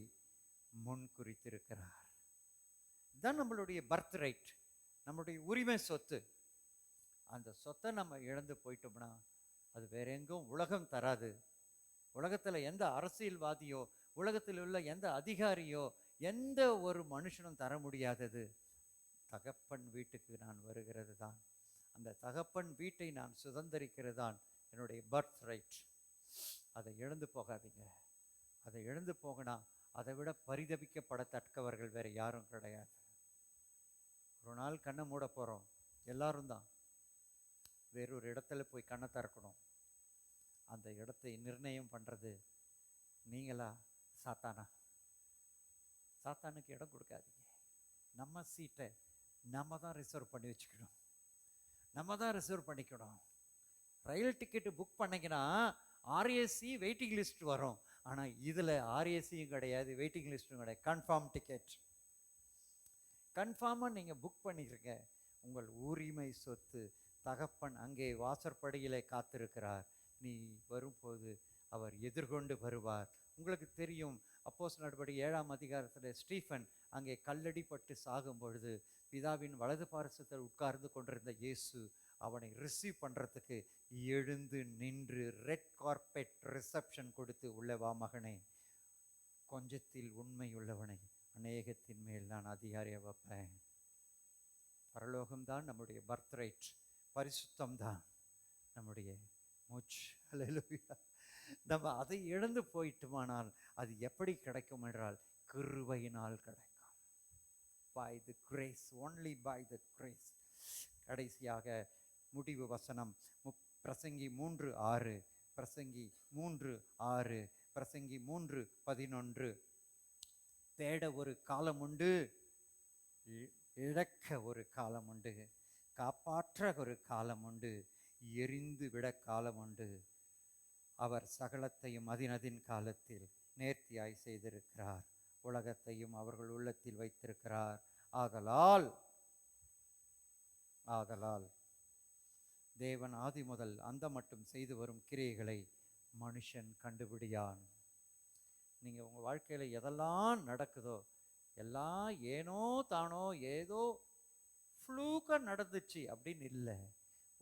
முன் குறித்திருக்கிறார். இதுதான் நம்மளுடைய பர்த் ரைட், நம்மளுடைய உரிமை சொத்து. அந்த சொத்தை நம்ம இழந்து போயிட்டோம்னா அது வேற எங்கும் உலகம் தராது. உலகத்தில் எந்த அரசியல்வாதியோ, உலகத்தில் உள்ள எந்த அதிகாரியோ, எந்த ஒரு மனுஷனும் தர முடியாதது தகப்பன் வீட்டுக்கு நான் வருகிறது தான். அந்த தகப்பன் வீட்டை நான் சுதந்திரிக்கிறது தான் என்னுடைய பர்த் ரைட். அதை இழந்து போகாதீங்க. அதை இழந்து போகனா அதை விட பரிதபிக்கப்படத்தக்கவர்கள் வேற யாரும் கிடையாது. ஒரு நாள் கண்ணை மூட போகிறோம், எல்லாரும் தான். வேறொரு இடத்துல போய் கண்ணை திறக்கணும். அந்த இடத்தை நிர்ணயம் பண்ணுறது நீங்களா சாத்தானா? சாத்தானுக்கு இடம் கொடுக்காதீங்க. நம்ம சீட்டை நம்ம தான் ரிசர்வ் பண்ணி வச்சுக்கணும், நம்ம தான் ரிசர்வ் பண்ணிக்கணும். ரயில் டிக்கெட்டு புக் பண்ணிங்கன்னா ஆர்ஏசி வெயிட்டிங் லிஸ்ட் வரும். ஆனால் இதில் ஆர்ஏசியும் கிடையாது, வெயிட்டிங் லிஸ்ட்டும் கிடையாது. Confirm ticket. கன்ஃபார்மாக நீங்கள் புக் பண்ணிக்கிறீங்க. உங்கள் உரிமை சொத்து. தகப்பன் அங்கே வாசற்படியிலே காத்திருக்கிறார். நீ வரும்போது அவர் எதிர்கொண்டு வருவார். உங்களுக்கு தெரியும், அப்போஸ்தலர் நடவடிக்கை 7ஆம் அதிகாரத்தில் ஸ்டீஃபன் அங்கே கல்லடிப்பட்டு சாகும் பொழுது பிதாவின் வலது பார்சத்தில் உட்கார்ந்து கொண்டிருந்த இயேசு அவனை ரிசீவ் பண்ணுறதுக்கு எழுந்து நின்று ரெட் கார்பெட் ரிசப்ஷன் கொடுத்து, உள்ளவா மகனே, கொஞ்சத்தில் உண்மை உள்ளவனை அநேகத்தின் மேல் நான் அதிகாரியை வைப்பேன். பரலோகம்தான் நம்முடைய பர்த் ரைட், பரிசுத்தம் தான் நம்முடைய மூச்சு. அல்லேலூயா. நம்ம அதை இழந்து போயிட்டுமானால் அது எப்படி கிடைக்கும் என்றால் கிருபையினால் கிடைக்கும். by the grace, only by the grace. கடைசியாக முடிவு வசனம் பிரசங்கி 3:6, பிரசங்கி 3:6, பிரசங்கி 3:11. தேட ஒரு காலம் உண்டு, இழக்க ஒரு காலம் உண்டு, காப்பாற்ற ஒரு காலம் உண்டு, எரிந்து விட காலம் உண்டு. அவர் சகலத்தையும் அதினதின் காலத்தில் நேர்த்தியாய் செய்திருக்கிறார், உலகத்தையும் அவர்கள் உள்ளத்தில் வைத்திருக்கிறார். ஆதலால் தேவன் ஆதி முதல் அந்த மட்டும் செய்து வரும் கிரியைகளை மனுஷன் கண்டுபிடியான். நீங்கள் உங்கள் வாழ்க்கையில் எதெல்லாம் நடக்குதோ எல்லாம் ஏனோ தானோ ஏதோ ஃப்ளூக்காக நடந்துச்சு அப்படின்னு இல்லை.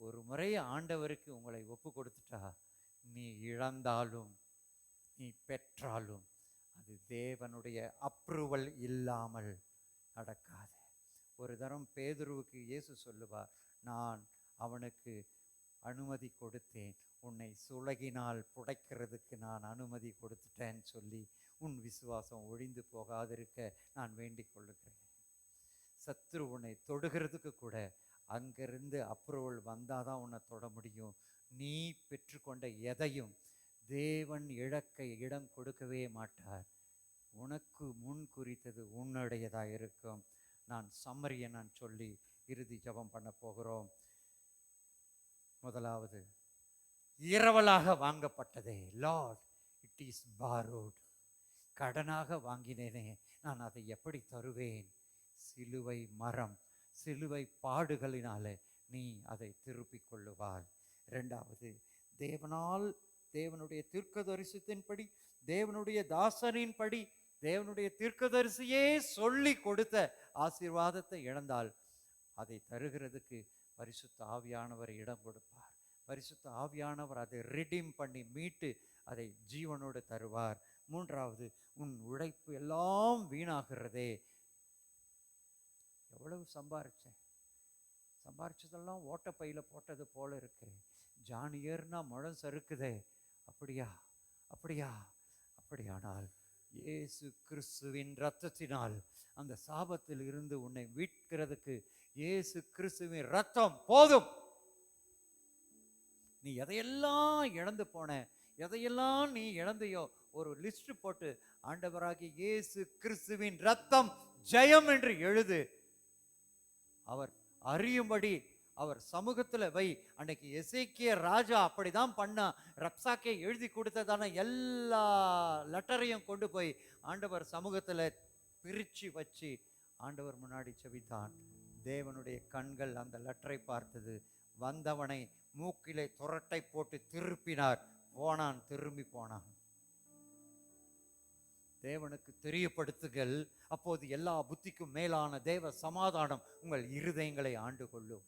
ஒரு முறை ஆண்டவருக்கு உங்களை ஒப்பு கொடுத்துட்டா, நீ இழந்தாலும் நீ பெற்றாலும் அது தேவனுடைய அப்ரூவல் இல்லாமல் நடக்காது. ஒரு தரம் பேதுருவுக்கு இயேசு சொல்லுவார், நான் அவனுக்கு அனுமதி கொடுத்தேன், உன்னை சுலகினால் புடைக்கிறதுக்கு நான் அனுமதி கொடுத்துட்டேன்னு சொல்லி உன் விசுவாசம் ஒழிந்து போகாதிருக்க நான் வேண்டிக் கொள்ளுகிறேன். சத்ரு உன்னை தொடுகிறதுக்கு கூட அங்கிருந்து அப்ரூவல் வந்தாதான் உன்னை தொட முடியும். நீ பெற்றுக்கொண்ட எதையும் தேவன் இழக்க இடம் கொடுக்கவே மாட்டார். உனக்கு முன் குறித்தது உன்னுடையதாக இருக்கும். நான் சம்மரியை நான் சொல்லி இறுதி ஜெபம் பண்ண போகிறோம். முதலாவது, இரவலாக வாங்கப்பட்டதே, லார்ட் இட் இஸ் borrowed. கடனாக வாங்கினேனே, நான் அதை எப்படி தருவேன்? சிலுவை மரம், சிலுவை பாடுகளினாலே நீ அதை திருப்பிக் கொள்ளுவாய். இரண்டாவது, தேவனால், தேவனுடைய தீர்க்கதரிசனத்தின்படி, தேவனுடைய தாசனின்படி, தேவனுடைய தீர்க்கதரிசியே சொல்லி கொடுத்த ஆசீர்வாதத்தை இழந்தால் அதை தருகிறதுக்கு பரிசுத்த ஆவியானவர் இடம் கொடுப்பார். பரிசுத்த ஆவியானவர் அதை ரிடீம் பண்ணி மீட்டு அதை ஜீவனோடு தருவார். மூன்றாவது, உன் உழைப்பு எல்லாம் வீணாகிறதே. எவ்வளவு சம்பாரிச்சதெல்லாம் ஓட்டப்பையில் போட்டது போல இருக்கு. ஜானியர்னா முழம் சறுக்குதே. அப்படியானால் இயேசு கிறிஸ்துவின் இரத்தத்தினால் அந்த சாபத்தில் இருந்து உன்னை மீட்கிறதுக்கு இயேசு கிறிஸ்துவின் இரத்தம் போதும். நீ எதையெல்லாம் இழந்து போன, எதையெல்லாம் நீ இழந்தையோ ஒரு லிஸ்ட் போட்டு ஆண்டவராகிய இயேசு கிறிஸ்துவின் இரத்தம் ஜெயம் என்று எழுது. அவர் அறியும்படி அவர் சமூகத்தில் வை. அன்னைக்கு எசேக்கியா ராஜா அப்படிதான் பண்ணா. ரப்சாக்கே எழுதி கொடுத்ததான எல்லா லெட்டரையும் கொண்டு போய் ஆண்டவர் சமூகத்தில் பிரித்து வச்சு ஆண்டவர் முன்னாடி செபித்தான். தேவனுடைய கண்கள் அந்த லெட்டரை பார்த்தது. வந்தவனை மூக்கிலே துரட்டை போட்டு திருப்பினார். திரும்பி போனான். தேவனுக்கு தெரியப்படுத்துகள். அப்போது எல்லா புத்திக்கும் மேலான தேவ சமாதானம் உங்கள் இருதயங்களை ஆண்டு கொள்ளும்.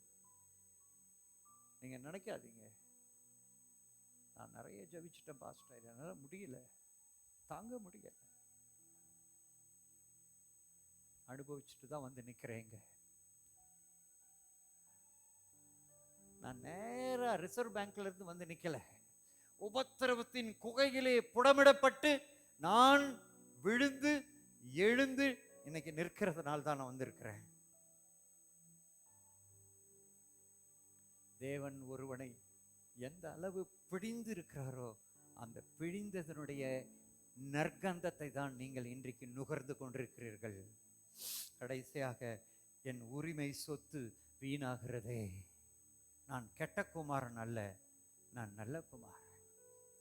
நீங்க நினைக்காதீங்க, நான் நிறைய ஜெபிச்சிட்டேன் பாஸ்டர், என்னால் முடியல, தாங்க முடியல, அனுபவிச்சுட்டு தான் வந்து நிற்கிறேங்க. நான் நேராக ரிசர்வ் பேங்க்ல இருந்து வந்து நிற்கல. உபத்திரவத்தின் குகையிலே புடமிடப்பட்டு நான் விழுந்து எழுந்து இன்னைக்கு நிற்கிறதுனால தான் நான் வந்திருக்கிறேன். தேவன் ஒருவனை எந்த அளவு பிழிந்து இருக்கிறாரோ அந்த பிழிந்ததனுடைய நற்கந்தத்தை தான் நீங்கள் இன்றைக்கு நுகர்ந்து கொண்டிருக்கிறீர்கள். கடைசியாக, என் உரிமை சொத்து வீணாகிறதே. நான் கெட்ட குமாரன் அல்ல, நான் நல்ல குமாரன்,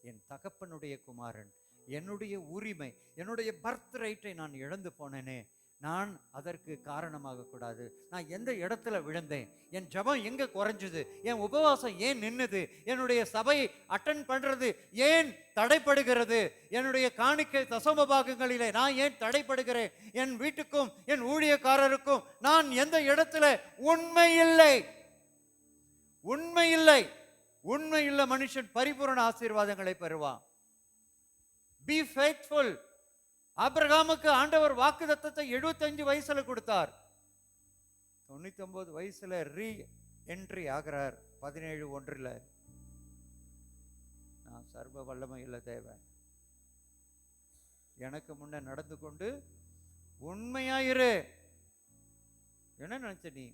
என் தகப்பனுடைய குமாரன். என்னுடைய உரிமை, என்னுடைய பர்த் ரைட்டை நான் இழந்து போனேனே, நான் அதற்கு காரணமாக கூடாது. நான் எந்த இடத்துல விழுந்தேன், என் ஜெபம் எங்க குறைஞ்சது, என் உபவாசம் ஏன் நின்னுது, என்னுடைய சபை அட்டன் பண்றது ஏன் தடைப்படுகிறது, என்னுடைய காணிக்கை தசம பாகங்களிலே நான் ஏன் தடைப்படுகிறேன், என் வீட்டுக்கும் என் ஊழியக்காரருக்கும் நான் எந்த இடத்துல உண்மையில்லை. உண்மையுள்ள மனுஷன் பரிபூரண ஆசீர்வாதங்களை பெறுவான். Be faithful. ஆபிரகாமுக்கு ஆண்டவர் வாக்குத்தத்தத்தை 75 வயசுல கொடுத்தார். 99 வயசுல ரீ என்ட்ரி ஆகிறார். 17:1. நான் சர்வ வல்லமையுள்ள தேவன், எனக்கு முன்ன நடந்து கொண்டு உண்மையாயிரு. என்ன நினைச்ச நீ?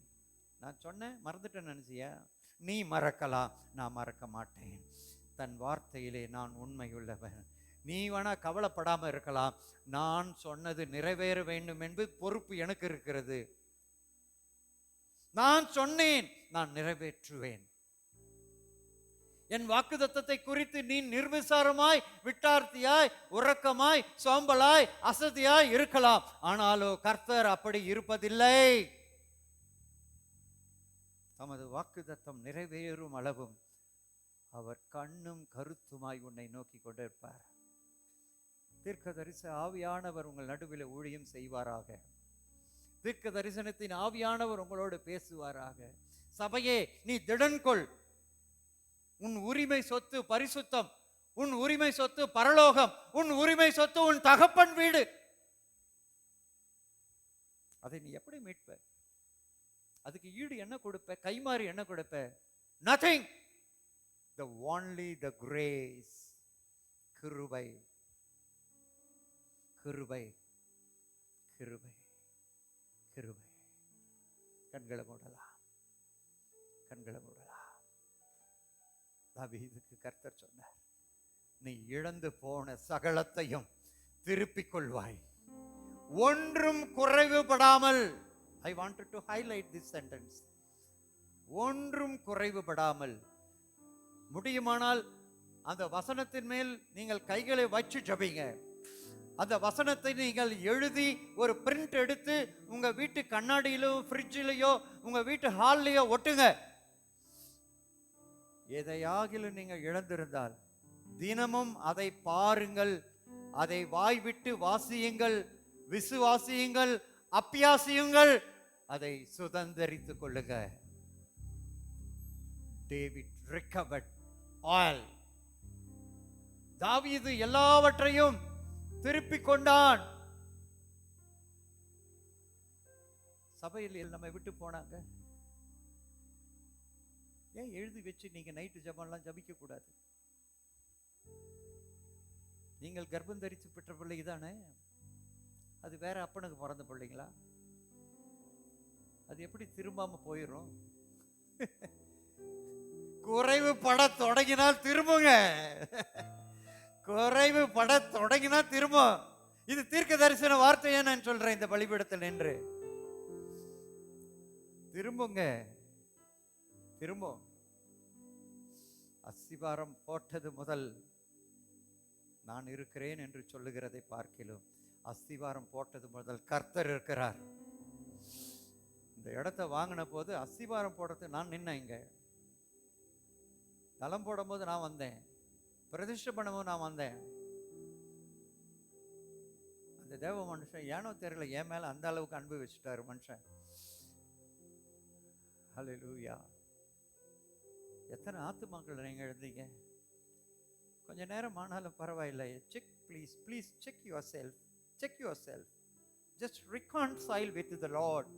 நான் சொன்னேன் மறந்துட்டேன்னு நினைச்சியா? நீ மறக்கலாம், நான் மறக்க மாட்டேன். தன் வார்த்தையிலே நான் உண்மையுள்ளவன். நீ வேணா கவலைப்படாம இருக்கலாம், நான் சொன்னது நிறைவேற வேண்டும் என்பது பொறுப்பு எனக்கு இருக்கிறது. நான் சொன்னேன், நான் நிறைவேற்றுவேன். என் வாக்குத்தத்தத்தை குறித்து நீ நிர்விசாரமாய், விட்டார்த்தியாய், உறக்கமாய், சோம்பலாய், அசதியாய் இருக்கலாம். ஆனாலோ கர்த்தர் அப்படி இருப்பதில்லை. தமது வாக்குத்தத்தம் நிறைவேறும் அளவும் அவர் கண்ணும் கருத்துமாய் உன்னை நோக்கி கொண்டிருப்பார். தீர்க்க தரிச ஆவியானவர் உங்கள் நடுவில் ஊழியம் செய்வாராக. தீர்க்க தரிசனத்தின் ஆவியானவர் உங்களோடு பேசுவாராக. சபையே, நீ திடன் கொள். உன் உரிமை சொத்து பரிசுத்தம், உன் உரிமை சொத்து பரலோகம், உன் உரிமை சொத்து உன் தகப்பன் வீடு. அதை நீ எப்படி மீட்ப? அதுக்கு ஈடு என்ன கொடுப்ப? கைமாறி என்ன கொடுப்ப? Nothing. Only the grace. கிருபை, கிருபை, கிருபை, கிருபை. கண்களை மூடலாம், கண்களை மூடலாம். தாவீதுக்கு கர்த்தர் சொன்னார், நீ இழந்து போன சகலத்தையும் திருப்பிக் கொள்வாய், ஒன்றும் குறைவுபடாமல். I wanted to highlight this sentence. ஒன்றும் குறைவுபடாமல். முடியுமானால் அந்த வசனத்தின் மேல் நீங்கள் கைகளை வச்சு ஜெபிங்க. அந்த வசனத்தை நீங்கள் எழுதி ஒரு பிரிண்ட் எடுத்து உங்க வீட்டு கண்ணாடியிலோ ஃப்ரிட்ஜிலேயோ உங்க வீட்டு ஹால்லையோ ஒட்டுங்க. எதையாகிலும் நீங்கள் இழந்திருந்தால் தினமும் அதை பாருங்கள், அதை வாய் விட்டு வாசியுங்கள், விசுவாசியுங்கள், அப்பியாசியுங்கள், அதை சுதந்தரித்துக் கொள்ளுங்க. David recovered all. தாவீது எல்லாவற்றையும் திருப்பிக் கொண்டான். சபையில் நம்ம விட்டு போனாங்க. ஏன் எழுதி வச்சு நீங்க நைட்டு ஜெபம்லாம் ஜபிக்க கூடாது? நீங்கள் கர்ப்பம் தரித்து பெற்ற பிள்ளை தானே, அது வேற அப்பனுக்கு பிறந்த பிள்ளைங்களா? அது எப்படி திரும்பாம போயிடும்? குறைவு பட தொடங்கினால் திரும்புங்க. குறைவு பட தொடங்கினா திரும்பும். இது தீர்க்க தரிசன வார்த்தையே நான் சொல்றேன். இந்த பலிபீடத்தில் நின்று திரும்புங்க, திரும்பும். அஸ்திபாரம் போட்டது முதல் நான் இருக்கிறேன் என்று சொல்லுகிறதை பார்க்கிலும் அஸ்திபாரம் போட்டது முதல் கர்த்தர் இருக்கிறார். இந்த இடத்தை வாங்கின போது அஸ்திபாரம் போடுறது நான் நின்னேன். இங்க தளம் போடும் போது நான் வந்தேன், பிரதிஷ்டை பண்ணும்போது நான் வந்தேன். அந்த தேவ மனுஷன் ஏனோ தெரியல என் மேல அந்த அளவுக்கு அன்பு வச்சுட்டாரு மனுஷன். ஹல்லேலூயா. எத்தனை ஆத்துமாக்கள் நீங்க எழுந்தீங்க? கொஞ்ச நேரம் ஆனாலும் பரவாயில்லை. Check please, please check your self, check your self. Just reconcile with the Lord.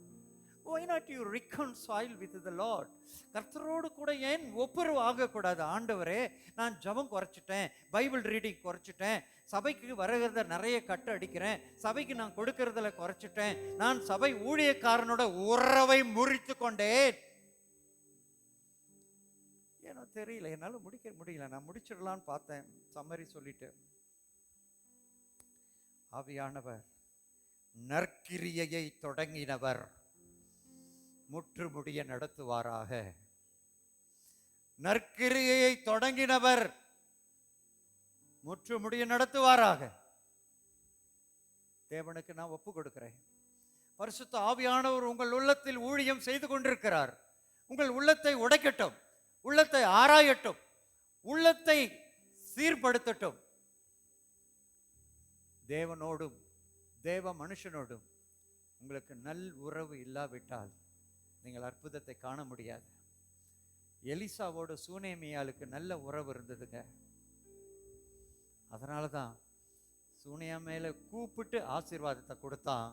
Why not you reconcile with the Lord? கர்த்தரோடு கூட ஏன் ஒப்புரவு ஆகக்கூடாது? ஆண்டவரே, நான் ஜெபம் குறைச்சிட்டேன், பைபிள் ரீடிங் குறைச்சிட்டேன், சபைக்கு வருகிறத நிறைய கட்டு அடிக்கிறேன், சபைக்கு நான் கொடுக்கறதுல குறைச்சிட்டேன், நான் சபை ஊழியக்காரனோட உறவை முறித்து கொண்டேன். ஏனோ தெரியல, என்னால் முடிக்க முடியல. நான் முடிச்சிடலான்னு பார்த்தேன், சம்மரி சொல்லிட்டு. ஆவியானவர் நற்கிரியையை தொடங்கினவர் முற்றுமுடிய நடத்துவாராக. நற்கிரியையை தொடங்கினவர் முற்றுமுடிய நடத்துவாராக. தேவனுக்கு நான் ஒப்பு கொடுக்கிறேன். பரிசுத்த ஆவியானவர் உங்கள் உள்ளத்தில் ஊழியம் செய்து கொண்டிருக்கிறார். உங்கள் உள்ளத்தை உடைக்கட்டும், உள்ளத்தை ஆராயட்டும், உள்ளத்தை சீர்படுத்தட்டும். தேவனோடும் தேவ மனுஷனோடும் உங்களுக்கு நல் உறவு இல்லாவிட்டால் நீங்கள் அற்புதத்தை காண முடியாது. எலிசாவோட சூனேமியாளுக்கு நல்ல உறவு இருந்ததுங்க. அதனால தான் சூனியா மேல கூப்பிட்டு ஆசீர்வாதத்தை கொடுத்தான்.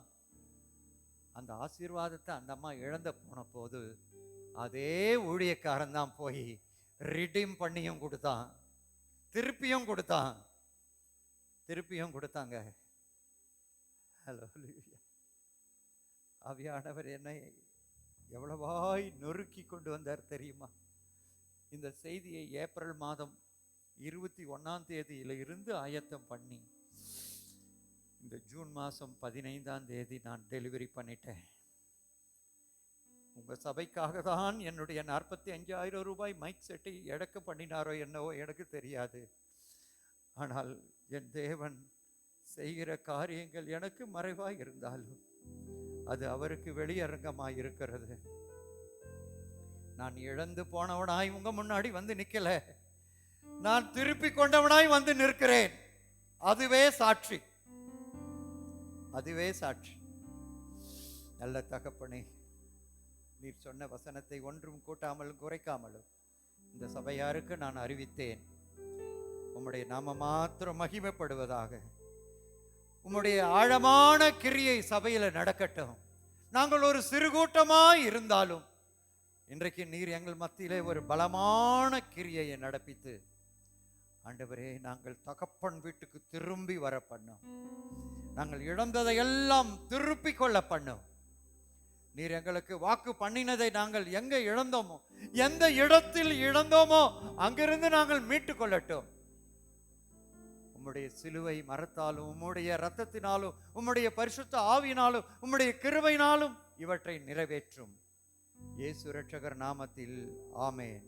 அந்த ஆசீர்வாதத்தை அந்த அம்மா இழந்த போன போது அதே ஊழியக்காரன் தான் போய் ரிடீம் பண்ணியும் கொடுத்தான், திருப்பியும் கொடுத்தாங்க. ஹலோ, ஆவியானவர் என்னை எவ்வளவாய் நொறுக்கி கொண்டு வந்தார் தெரியுமா? இந்த செய்தியை ஏப்ரல் மாதம் 21 இருந்து ஆயத்தம் பண்ணி இந்த ஜூன் மாதம் 15 நான் டெலிவரி பண்ணிட்டேன். உங்கள் சபைக்காக தான் என்னுடைய 45,000 ரூபாய் மைக் செட்டை எடக்க பண்ணினாரோ என்னவோ எனக்கு தெரியாது. ஆனால் என் தேவன் செய்கிற காரியங்கள் எனக்கு மறைவாய் இருந்தாலும் அது அவருக்கு வெளியரங்கமாய் இருக்கிறது. நான் இழந்து போனவனாய் உங்க முன்னாடி வந்து நிக்கல, நான் திருப்பி கொண்டவனாய் வந்து நிற்கிறேன். அதுவே சாட்சி. நல்ல தகப்பனே, நீர் சொன்ன வசனத்தை ஒன்றும் கூட்டாமலும் குறைக்காமலும் இந்த சபையாருக்கு நான் அறிவித்தேன். உம்முடைய நாம மாத்திரம் மகிமைப்படுவதாக. உம்முடைய ஆழமான கிரியை சபையில நடக்கட்டும். நாங்கள் ஒரு சிறு கூட்டமாய் இருந்தாலும் இன்றைக்கு நீர் எங்கள் மத்தியிலே ஒரு பலமான கிரியையை நடப்பித்து ஆண்டவரே, நாங்கள் தகப்பன் வீட்டுக்கு திரும்பி வர பண்ணும். நாங்கள் இழந்ததை எல்லாம் திருப்பி கொள்ள பண்ணும். நீர் எங்களுக்கு வாக்கு பண்ணினதை நாங்கள் எங்க இழந்தோமோ, எந்த இடத்தில் இழந்தோமோ அங்கிருந்து நாங்கள் மீட்டு கொள்ளட்டும். உம்முடைய சிலுவை மரத்தாலும், உம்முடைய இரத்தத்தினாலும், உம்முடைய பரிசுத்த ஆவியினாலும், உம்முடைய கிருபையினாலும் இவற்றை நிறைவேற்றும். இயேசு இரட்சகர் நாமத்தில் ஆமென்.